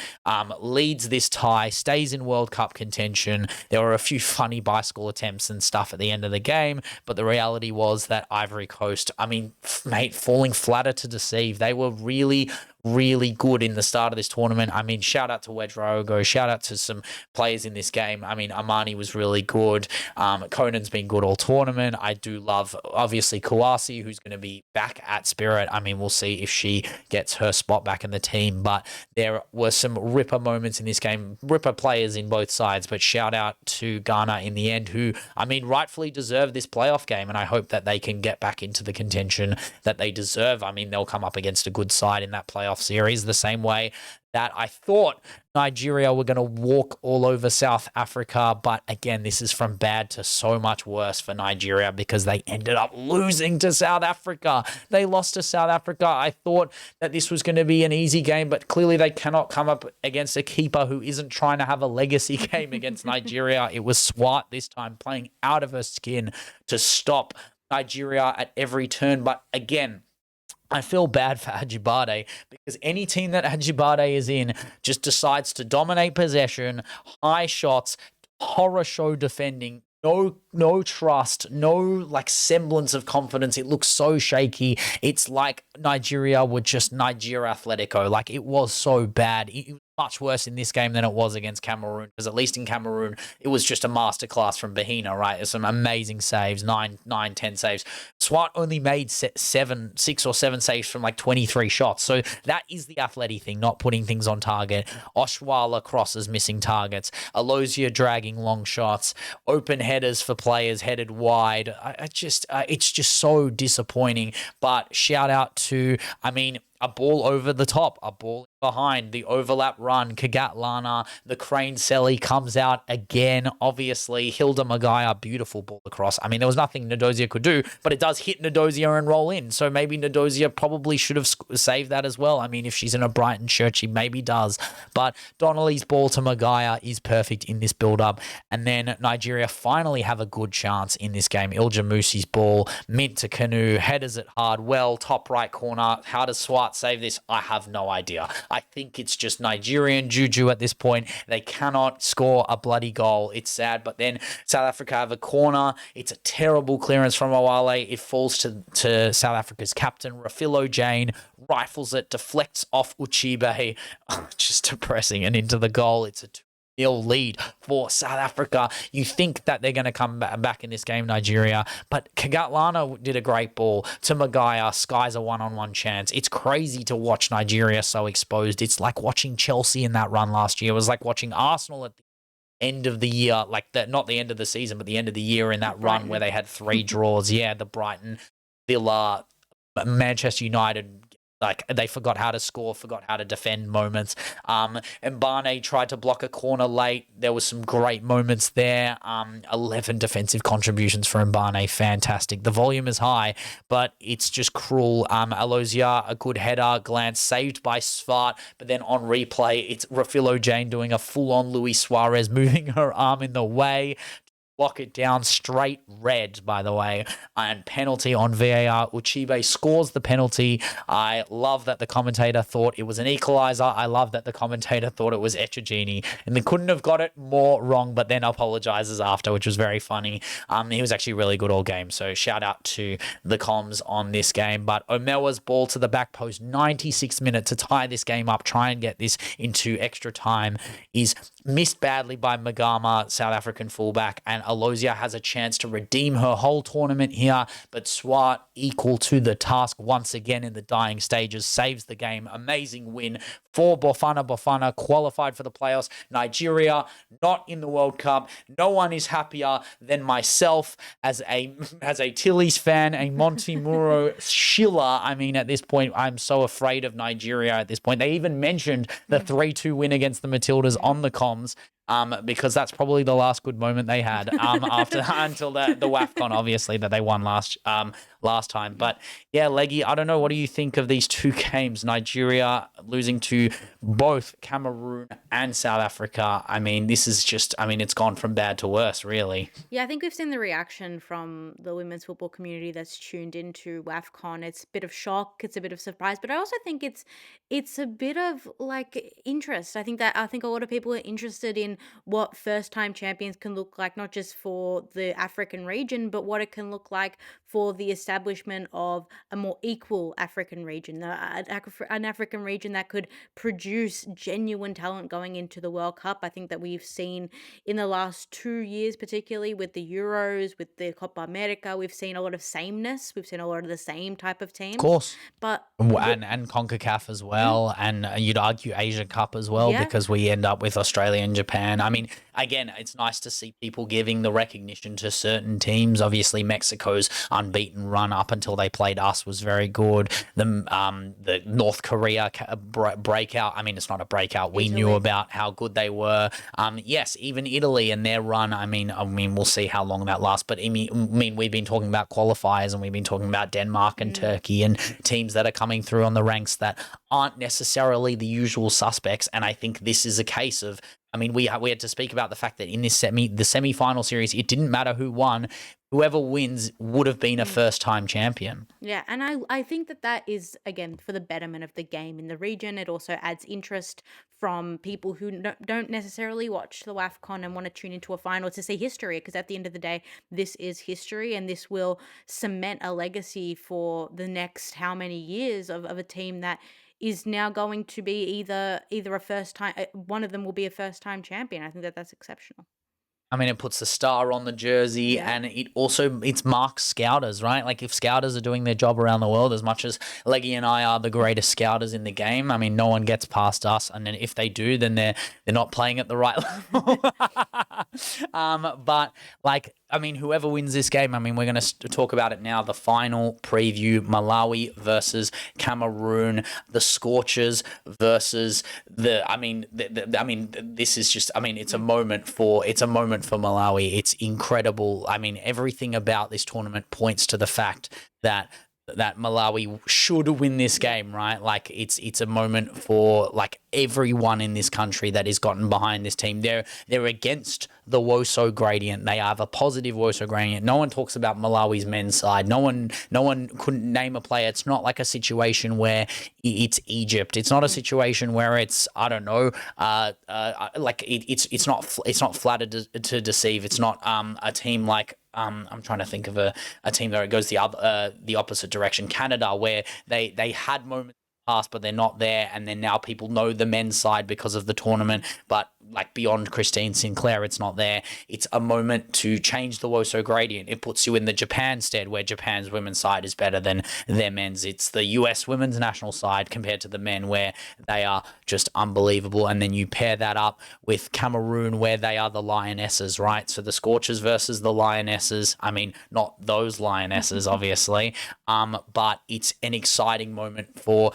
Leads this tie, stays in World Cup contention. There were a few funny bicycle attempts and stuff at the end of the game, but the reality was that Ivory Coast, falling flatter to deceive. They were really, really good in the start of this tournament. I mean, shout out to Ouedraogo, shout out to some players in this game. I mean, Amani was really good. Conan's been good all tournament. I do love, obviously, Kouassi, who's going to be back at Spirit. I mean, we'll see if she gets her spot back in the team, but there were some ripper moments in this game, ripper players in both sides, but shout out to Ghana in the end, who, I mean, rightfully deserve this playoff game, and I hope that they can get back into the contention that they deserve. I mean, they'll come up against a good side in that playoff series the same way that I thought Nigeria were going to walk all over South Africa. But again, this is from bad to so much worse for Nigeria because they ended up losing to South Africa. They lost to South Africa. I thought that this was going to be an easy game, but clearly they cannot come up against a keeper who isn't trying to have a legacy game against Nigeria. It was Swart this time playing out of her skin to stop Nigeria at every turn. But again, I feel bad for Ajibade because any team that Ajibade is in just decides to dominate possession, high shots, horror show defending, no trust, no like semblance of confidence. It looks so shaky. It's like Nigeria were just Nigeria Atletico. Like it was so bad. It was much worse in this game than it was against Cameroon, because at least in Cameroon it was just a masterclass from Bofana, right? There's some amazing saves, 10 saves. Swart only made 6 or 7 saves from like 23 shots. So that is the Atleti thing, not putting things on target. Oshwala crosses missing targets. Alosia dragging long shots. Open headers for players headed wide. It's just so disappointing. But shout out to, I mean, a ball over the top, a ball behind, the overlap run, Kagatlana, the crane Selly comes out again. Obviously, Hilda Magaya, beautiful ball across. I mean, there was nothing Ndosia could do, but it does hit Ndosia and roll in. So maybe Ndosia probably should have saved that as well. I mean, if she's in a Brighton shirt, she maybe does. But Donnelly's ball to Magaya is perfect in this build-up. And then Nigeria finally have a good chance in this game. Ilja Musi's ball, mint to Canoe, headers it hard, well, top right corner. How does Swart save this? I have no idea. I think it's just Nigerian juju at this point. They cannot score a bloody goal. It's sad. But then South Africa have a corner. It's a terrible clearance from Awale. It falls to South Africa's captain, Rafilo Jane, rifles it, deflects off Uchibe. Just depressing. And into the goal. It's a 2-0 lead for South Africa. You think that they're going to come back in this game, Nigeria, but Kagatlana did a great ball to Magaya. Sky's a one-on-one chance. It's crazy to watch Nigeria so exposed. It's like watching Chelsea in that run last year. It was like watching Arsenal at the end of the year, like that, not the end of the season, but the end of the year in that run where they had 3 draws. Yeah, the Brighton, Villa, Manchester United, like they forgot how to score, forgot how to defend moments. Mbane tried to block a corner late. There was some great moments there. 11 defensive contributions for Mbane. Fantastic. The volume is high, but it's just cruel. Alosia, a good header, glance saved by Svart, but then on replay, it's Rafilo Jane doing a full-on Luis Suarez, moving her arm in the way. Block it down, straight red, by the way, and penalty on VAR. Uchibe scores the penalty. I love that the commentator thought it was an equalizer. I love that the commentator thought it was Echegini, and they couldn't have got it more wrong, but then apologizes after, which was very funny. He was actually really good all game, so shout out to the comms on this game. But Omewa's ball to the back post, 96th minute to tie this game up, try and get this into extra time, is missed badly by Magama, South African fullback, and Alosia has a chance to redeem her whole tournament here, but Swart, equal to the task once again in the dying stages, saves the game. Amazing win for Bofana Bofana, qualified for the playoffs. Nigeria, not in the World Cup. No one is happier than myself as a Tilly's fan, a Montemuro Schiller. I mean, at this point, I'm so afraid of Nigeria at this point. They even mentioned the 3-2 win against the Matildas on the comms. Because that's probably the last good moment they had until the WAFCON, obviously, that they won last time. But yeah, Leggy, I don't know. What do you think of these 2 games? Nigeria losing to both Cameroon and South Africa. I mean, this is just, I mean, it's gone from bad to worse, really. Yeah, I think we've seen the reaction from the women's football community that's tuned into WAFCON. It's a bit of shock, it's a bit of surprise, but I also think it's a bit of like interest. I think a lot of people are interested in what first-time champions can look like, not just for the African region, but what it can look like for the established establishment of a more equal African region, an African region that could produce genuine talent going into the World Cup. I think that we've seen in the last 2 years, particularly with the Euros, with the Copa America, we've seen a lot of sameness. We've seen a lot of the same type of Of teams. course. But And CONCACAF as mm, well, and you'd argue Asia Cup as well, yeah, because we end up with Australia and Japan. I mean, again, it's nice to see people giving the recognition to certain teams. Obviously, Mexico's unbeaten run up until they played us was very good. The North Korea breakout. I mean, it's not a breakout. We knew Italy. about how good they were. Yes, even Italy and their run. I mean, we'll see how long that lasts. But I mean, we've been talking about qualifiers, and we've been talking about Denmark and Mm. Turkey and teams that are coming through on the ranks that aren't necessarily the usual suspects. And I think this is a case of, I mean, we had to speak about the fact that in this the semi-final series, it didn't matter who won. Whoever wins would have been a Mm. first-time champion. Yeah, and I think that that is again for the betterment of the game in the region. It also adds interest from people who don't necessarily watch the WAFCON and want to tune into a final to see history. Because at the end of the day, this is history, and this will cement a legacy for the next how many years of a team that is now going to be either a first time, one of them will be a first time champion. I think that that's exceptional. I mean, it puts the star on the jersey, Yeah. and it's marks scouters, right? Like, if scouters are doing their job around the world, as much as Leggy and I are the greatest scouters in the game, I mean, no one gets past us, and then if they do, then they're not playing at the right level. But like, I mean, whoever wins this game, I mean, we're going to talk about it now. The final preview: Malawi versus Cameroon, the Scorchers versus the. I mean, this is just. I mean, it's a moment for Malawi. It's incredible. I mean, everything about this tournament points to the fact that Malawi should win this Yeah. game, right? Like, it's a moment for like everyone in this country that has gotten behind this team. They're against the WOSO gradient. They have a positive WOSO gradient. No one talks about Malawi's men's side. No one couldn't name a player. It's not like a situation where it's Egypt. It's not a situation where it's, I don't know, like it's not flattered to deceive. It's not a team like, I'm trying to think of a team that goes the opposite direction. Canada, where they had moments past, but they're not there, and then now people know the men's side because of the tournament. But like, beyond Christine Sinclair, it's not there. It's a moment to change the WOSO gradient. It puts you in the Japan stead, where Japan's women's side is better than their men's. It's the US women's national side compared to the men, where they are just unbelievable. And then you pair that up with Cameroon, where they are the Lionesses, right? So the Scorchers versus the Lionesses. I mean, not those Lionesses, obviously, but it's an exciting moment for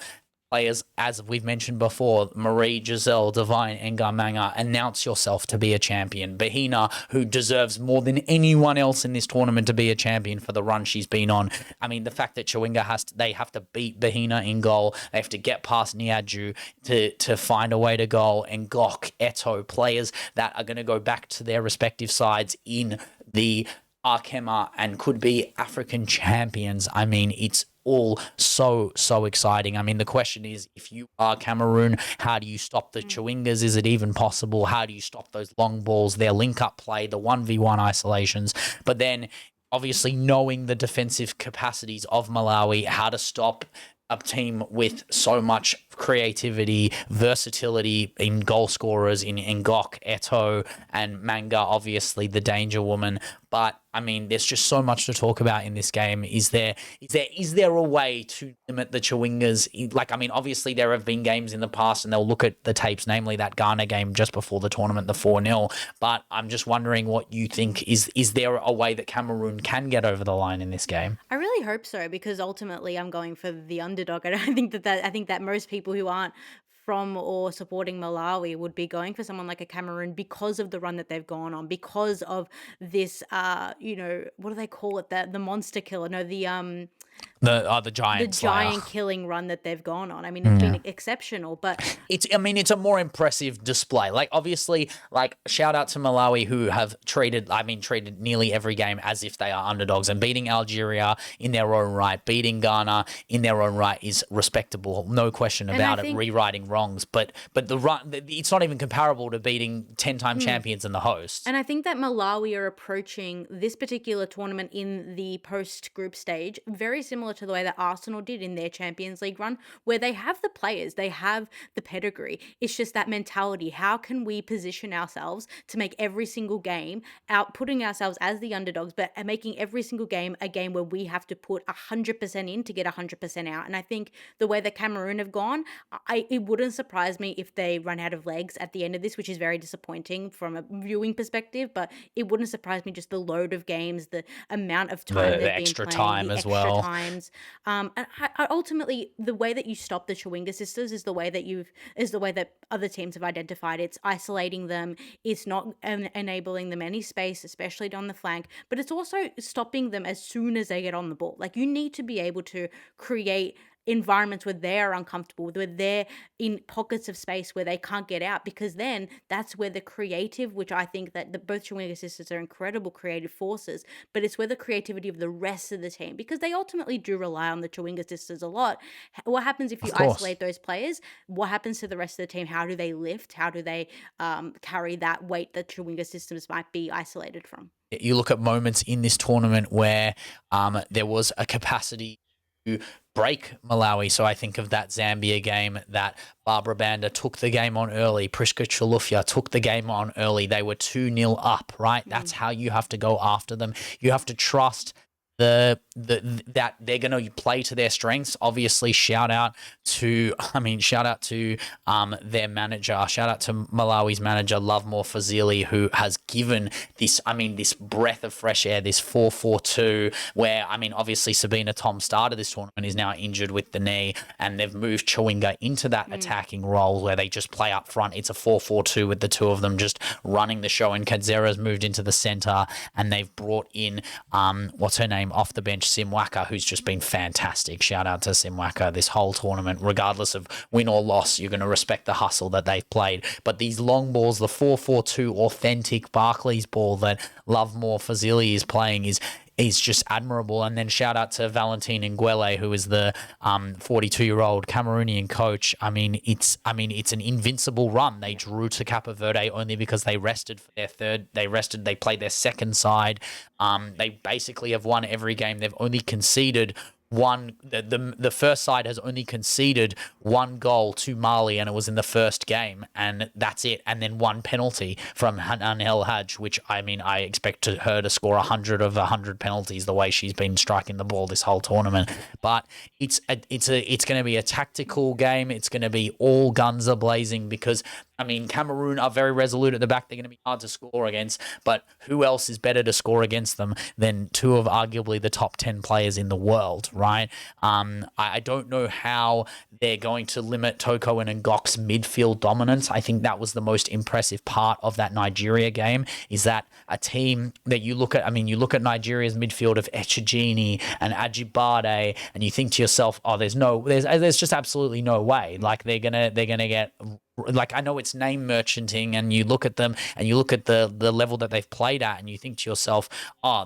players, as we've mentioned before. Marie, Giselle, Divine, Ngamanga, announce yourself to be a champion. Bahina, who deserves more than anyone else in this tournament to be a champion for the run she's been on. I mean, the fact that Chawinga they have to beat Bahina in goal. They have to get past Niaju to find a way to goal. And Gok, Eto, players that are going to go back to their respective sides in the Arkema and could be African champions. I mean, it's all so exciting. I mean, the question is, if you are Cameroon, how do you stop the Chewingas? Is it even possible? How do you stop those long balls, their link-up play, the 1v1 isolations? But then, obviously, knowing the defensive capacities of Malawi, how to stop a team with so much creativity, versatility in goal scorers in Ngok, Eto, and Manga, obviously the danger woman. But I mean, there's just so much to talk about in this game. Is there a way to limit the Chewingas? Like, I mean, obviously there have been games in the past, and they'll look at the tapes, namely that Ghana game just before the tournament, the 4-0. But I'm just wondering what you think. Is there a way that Cameroon can get over the line in this game? I really hope so, because ultimately I'm going for the underdog. I don't think I think that most people who aren't from or supporting Malawi would be going for someone like a Cameroon because of the run that they've gone on, because of this what do they call it? The monster killer. No, The the Giant Slayer. giant killing run that they've gone on. I mean, it's been exceptional, but It's a more impressive display. Like, obviously, like, shout out to Malawi, who have treated nearly every game as if they are underdogs, and beating Algeria in their own right, beating Ghana in their own right is respectable, no question about it. Rewriting wrongs, but the run, it's not even comparable to beating 10-time champions and the host. And I think that Malawi are approaching this particular tournament in the post-group stage very similar to the way that Arsenal did in their Champions League run, where they have the players, they have the pedigree. It's just that mentality. How can we position ourselves to make every single game out, putting ourselves as the underdogs, but making every single game a game where we have to put 100% in to get 100% out. And I think the way that Cameroon have gone, it wouldn't surprise me if they run out of legs at the end of this, which is very disappointing from a viewing perspective, but it wouldn't surprise me just the load of games, the amount of time The extra time as well. times. And ultimately, the way that you stop the Chawinga sisters is the way that other teams have identified. It's isolating them. It's not enabling them any space, especially on the flank. But it's also stopping them as soon as they get on the ball. Like, you need to be able to create environments where they're uncomfortable, where they're in pockets of space where they can't get out, because then that's where the creative, which I think that both Chawinga sisters are incredible creative forces, but it's where the creativity of the rest of the team, because they ultimately do rely on the Chawinga sisters a lot. What happens if you isolate those players? What happens to the rest of the team? How do they lift? How do they carry that weight that Chawinga systems might be isolated from? You look at moments in this tournament where there was a capacity to break Malawi. So I think of that Zambia game that Barbara Banda took the game on early. Priska Chilufya took the game on early. They were 2-0 up, right? That's how you have to go after them. You have to trust that they're going to play to their strengths. Obviously, shout out to their manager. Shout out to Malawi's manager, Lovemore Fazili, who has given this breath of fresh air, this 4-4-2, where, obviously Sabina Tom started this tournament, is now injured with the knee, and they've moved Chawinga into that attacking role where they just play up front. It's a 4-4-2 with the two of them just running the show, and Kadzera's moved into the center, and they've brought in, what's her name, off the bench, Simwaka, who's just been fantastic. Shout out to Simwaka this whole tournament. Regardless of win or loss, you're going to respect the hustle that they've played. But these long balls, the 4-4-2 authentic Barclays ball that Lovemore Fazili is playing is just admirable. And then shout out to Valentine Nguele, who is the 42-year-old Cameroonian coach. It's an invincible run. They drew to Cape Verde only because they rested for their third. They played their second side. They basically have won every game. They've only conceded one. The first side has only conceded one goal to Mali, and it was in the first game, and that's it. And then one penalty from Hanane Ait El Haj, which I expect her to score 100 of 100 penalties the way she's been striking the ball this whole tournament. But it's going to be a tactical game. It's going to be all guns are blazing because Cameroon are very resolute at the back. They're going to be hard to score against, but who else is better to score against them than two of arguably the top 10 players in the world, right? I don't know how they're going to limit Toko and Ngok's midfield dominance. I think that was the most impressive part of that Nigeria game, is that a team that you look at, you look at Nigeria's midfield of Echegini and Ajibade, and you think to yourself, there's just absolutely no way. Like, they're gonna get, like, I know it's name merchanting, and you look at them and you look at the level that they've played at, and you think to yourself,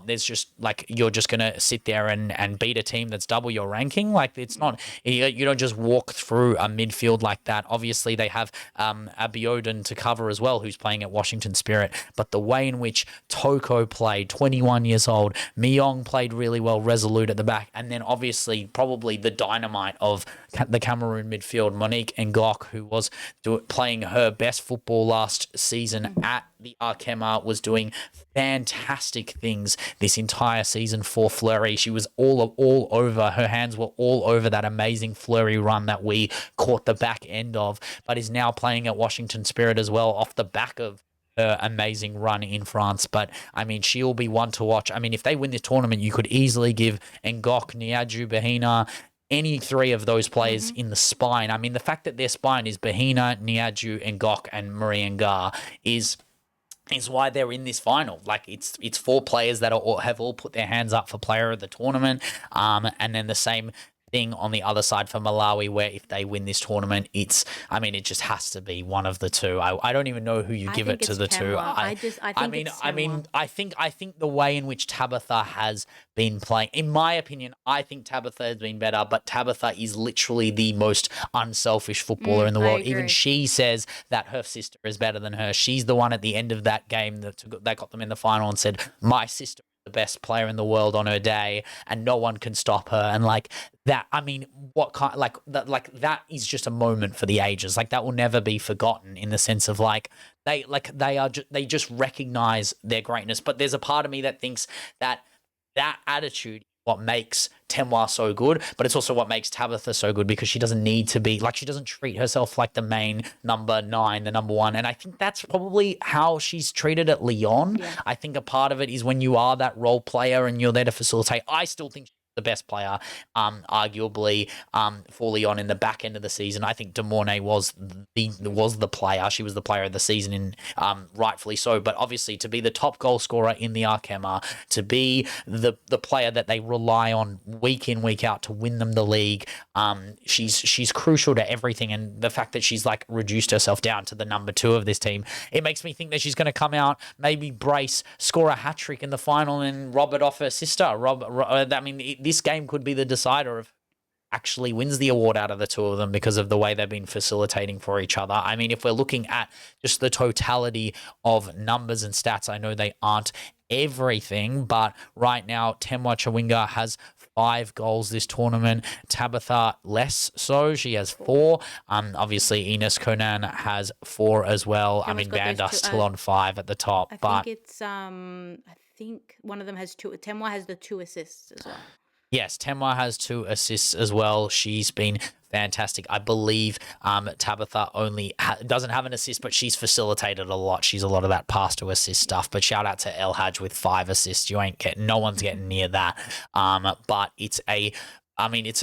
there's just, like, you're just going to sit there and beat a team that's double your ranking. Like, it's not, you don't just walk through a midfield like that. Obviously, they have Abiodun to cover as well, who's playing at Washington Spirit. But the way in which Toko played, 21 years old, Myong played really well, resolute at the back, and then obviously probably the dynamite of the Cameroon midfield, Monique Ngok, who was playing her best football last season at the Arkema, was doing fantastic things this entire season for Fleury. She was all over. Her hands were all over that amazing Fleury run that we caught the back end of, but is now playing at Washington Spirit as well off the back of her amazing run in France. But she'll be one to watch. If they win this tournament, you could easily give Ngok, Niaju, Bahina, any three of those players in the spine. The fact that their spine is Bahina, Niaju, Ngok, and Marie Ngar is is why they're in this final. Like it's four players that have all put their hands up for player of the tournament. And then the same thing on the other side for Malawi, where if they win this tournament, it just has to be one of the two. I don't even know who you I give it think to it's the two. Temwa. I think it's Temwa. I think the way in which Tabitha has been playing, in my opinion, I think Tabitha has been better, but Tabitha is literally the most unselfish footballer in the I world. Even agree. she says that her sister is better than her. She's the one at the end of that game that got them in the final and said, "My sister the best player in the world on her day and no one can stop her." And like that, I mean, what kind, like that is just a moment for the ages. Like that will never be forgotten, in the sense of they just recognize their greatness. But there's a part of me that thinks that attitude what makes Temwa so good, but it's also what makes Tabitha so good, because she doesn't need to be like, she doesn't treat herself like the main number 9, the number 1. And I think that's probably how she's treated at Lyon. Yeah. I think a part of it is when you are that role player and you're there to facilitate. I still think she's the best player, arguably, for Lyon in the back end of the season. I think De Mornay was the player. She was the player of the season, in rightfully so. But obviously, to be the top goal scorer in the Arkema, to be the player that they rely on week in, week out to win them the league, she's crucial to everything. And the fact that she's like reduced herself down to the number 2 of this team, it makes me think that she's going to come out, maybe brace, score a hat trick in the final, and rob it off her sister. I mean, this game could be the decider of actually wins the award out of the two of them, because of the way they've been facilitating for each other. I mean, if we're looking at just the totality of numbers and stats, I know they aren't everything, but right now Temwa Chawinga has 5 goals this tournament. Tabitha less so. She has 4. Obviously Ines Conan has 4 as well. I mean, Vanda's still on 5 at the top. I think one of them has 2. Temwa has the 2 assists as well. Yes, Temwa has 2 assists as well. She's been fantastic. I believe Tabitha only doesn't have an assist, but she's facilitated a lot. She's a lot of that pass to assist stuff. But shout out to El Haj with 5 assists. No one's getting near that. But it's a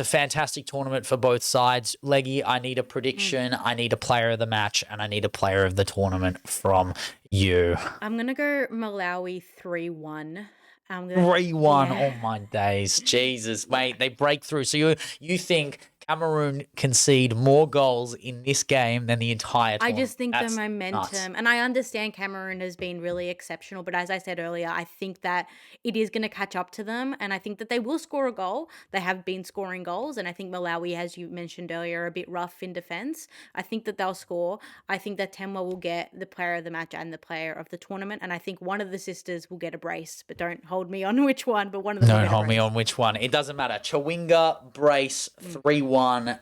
fantastic tournament for both sides. Leggy, I need a prediction. I need a player of the match, and I need a player of the tournament from you. I'm gonna go Malawi 3-1. 3-1. Yeah. Oh my days. Jesus, mate. They break through. So you think Cameroon concede more goals in this game than the entire tournament? I just think That's the momentum, nuts. and I understand Cameroon has been really exceptional, but as I said earlier, I think that it is going to catch up to them, and I think that they will score a goal. They have been scoring goals, and I think Malawi, as you mentioned earlier, are a bit rough in defense. I think that they'll score. I think that Temwa will get the player of the match and the player of the tournament, and I think one of the sisters will get a brace, but don't hold me on which one, but one of them will Don't get a hold me brace. on which one. It doesn't matter. Chawinga, brace, 3-1,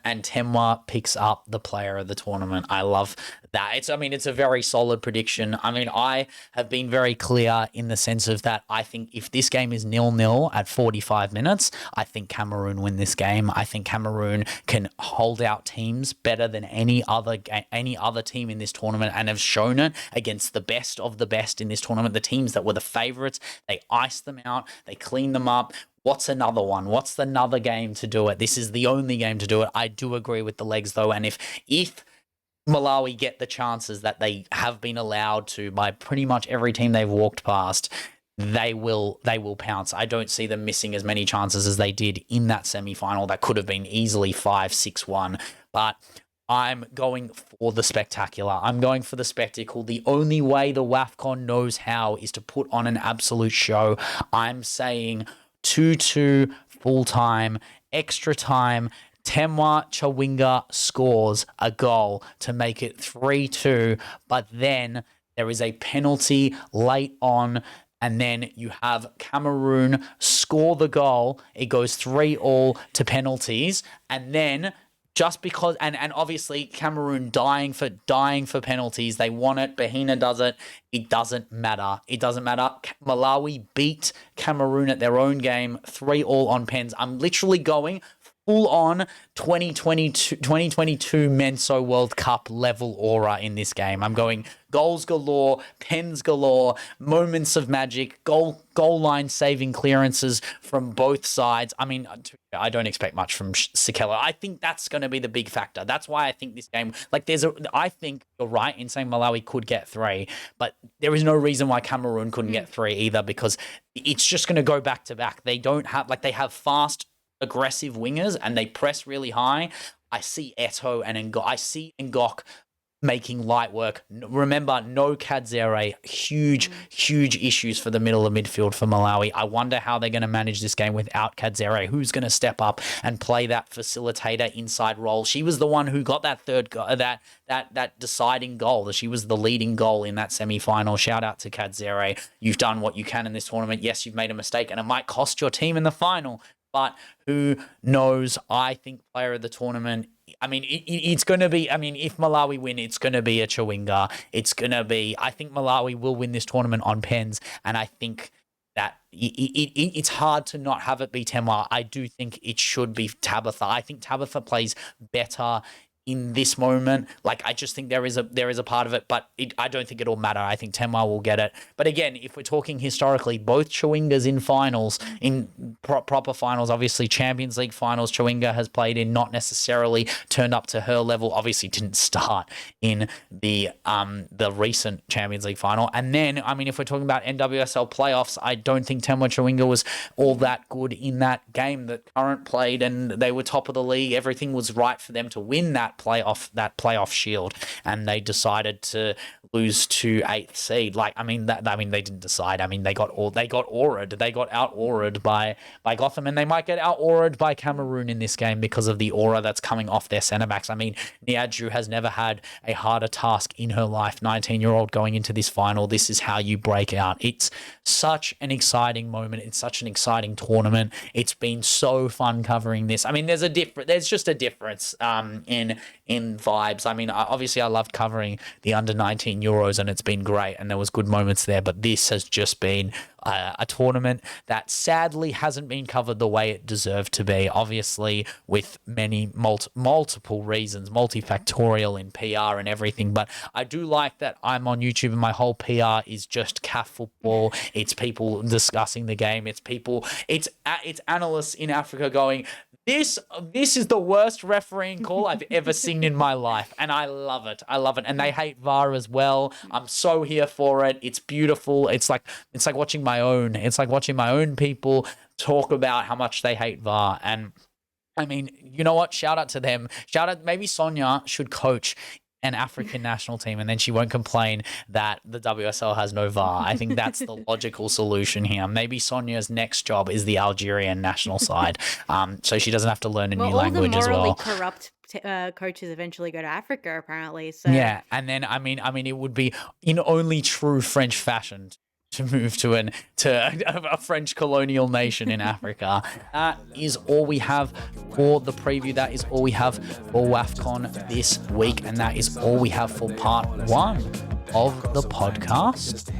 and Temwa picks up the player of the tournament. I love that. It's a very solid prediction. I mean, I have been very clear in the sense of that I think if this game is 0-0 at 45 minutes, I think Cameroon win this game. I think Cameroon can hold out teams better than any other team in this tournament, and have shown it against the best of the best in this tournament. The teams that were the favourites, they iced them out, they cleaned them up. What's another one? What's another game to do it? This is the only game to do it. I do agree with the legs, though, and if Malawi get the chances that they have been allowed to by pretty much every team they've walked past, they will pounce. I don't see them missing as many chances as they did in that semi-final. That could have been easily 5-6-1, but I'm going for the spectacular. I'm going for the spectacle. The only way the WAFCON knows how is to put on an absolute show. I'm saying 2-2 full-time, extra time. Temwa Chawinga scores a goal to make it 3-2, but then there is a penalty late on, and then you have Cameroon score the goal. It goes 3-3 to penalties, and then just because, and obviously Cameroon dying for penalties, they want it. Bahina does it. It doesn't matter. Malawi beat Cameroon at their own game 3-3 on pens. I'm literally going full on 2022 Menso World Cup level aura in this game. I'm going goals galore, pens galore, moments of magic, goal line saving clearances from both sides. I mean, I don't expect much from Sakela. I think that's going to be the big factor. That's why I think this game, I think you're right in saying Malawi could get 3, but there is no reason why Cameroon couldn't get 3 either, because it's just going to go back to back. They don't have, they have fast, aggressive wingers and they press really high. I see Eto'o and I see Ngok making light work. Remember, no Kadzere, huge issues for the middle of midfield for Malawi. I wonder how they're going to manage this game without Kadzere. Who's going to step up and play that facilitator inside role? She was the one who got that that deciding goal. She was the leading goal in that semi-final. Shout out to Kadzere. You've done what you can in this tournament. Yes, you've made a mistake and it might cost your team in the final, but who knows? I think player of the tournament, I mean, it's going to be, I mean, if Malawi win, it's going to be a Chawinga. I think Malawi will win this tournament on pens, and I think that it's hard to not have it be Temwa. I do think it should be Tabitha. I think Tabitha plays better in this moment. I just think there is a part of it, but I don't think it'll matter. I think Temwa will get it. But again, if we're talking historically, both Chawingas in finals, in proper finals, obviously Champions League finals, Chawinga has played in, not necessarily turned up to her level, obviously didn't start in the recent Champions League final. And then, I mean, if we're talking about NWSL playoffs, I don't think Temwa Chawinga was all that good in that game that Current played, and they were top of the league. Everything was right for them to win that playoff shield, and they decided to lose to 8th seed. They didn't decide. I mean, they got auraed. They got out-auraed by Gotham, and they might get out-auraed by Cameroon in this game because of the aura that's coming off their centre backs. I mean, Niadju has never had a harder task in her life. 19-year-old going into this final. This is how you break out. It's such an exciting moment. It's such an exciting tournament. It's been so fun covering this. I mean, there's just a difference in vibes. I mean, obviously I loved covering the under-19 Euros and it's been great and there was good moments there, but this has just been a tournament that sadly hasn't been covered the way it deserved to be, obviously with many multiple reasons, multifactorial in PR and everything. But I do like that I'm on YouTube and my whole PR is just CAF football. It's people discussing the game. It's analysts in Africa going, this is the worst refereeing call I've ever seen in my life, and I love it. And they hate VAR as well. I'm so here for it. It's beautiful. It's like watching my own people talk about how much they hate VAR. And I mean, you know what? Shout out to them. Maybe Sonia should coach an African national team, and then she won't complain that the WSL has no VAR. I think that's the logical solution here. Maybe Sonia's next job is the Algerian national side, so she doesn't have to learn a new language as well. All the morally corrupt coaches eventually go to Africa, apparently. So yeah, and then I mean, it would be in only true French fashion to move to a French colonial nation in Africa. That is all we have for the preview. That is all we have for WAFCON this week, and that is all we have for part 1 of the podcast.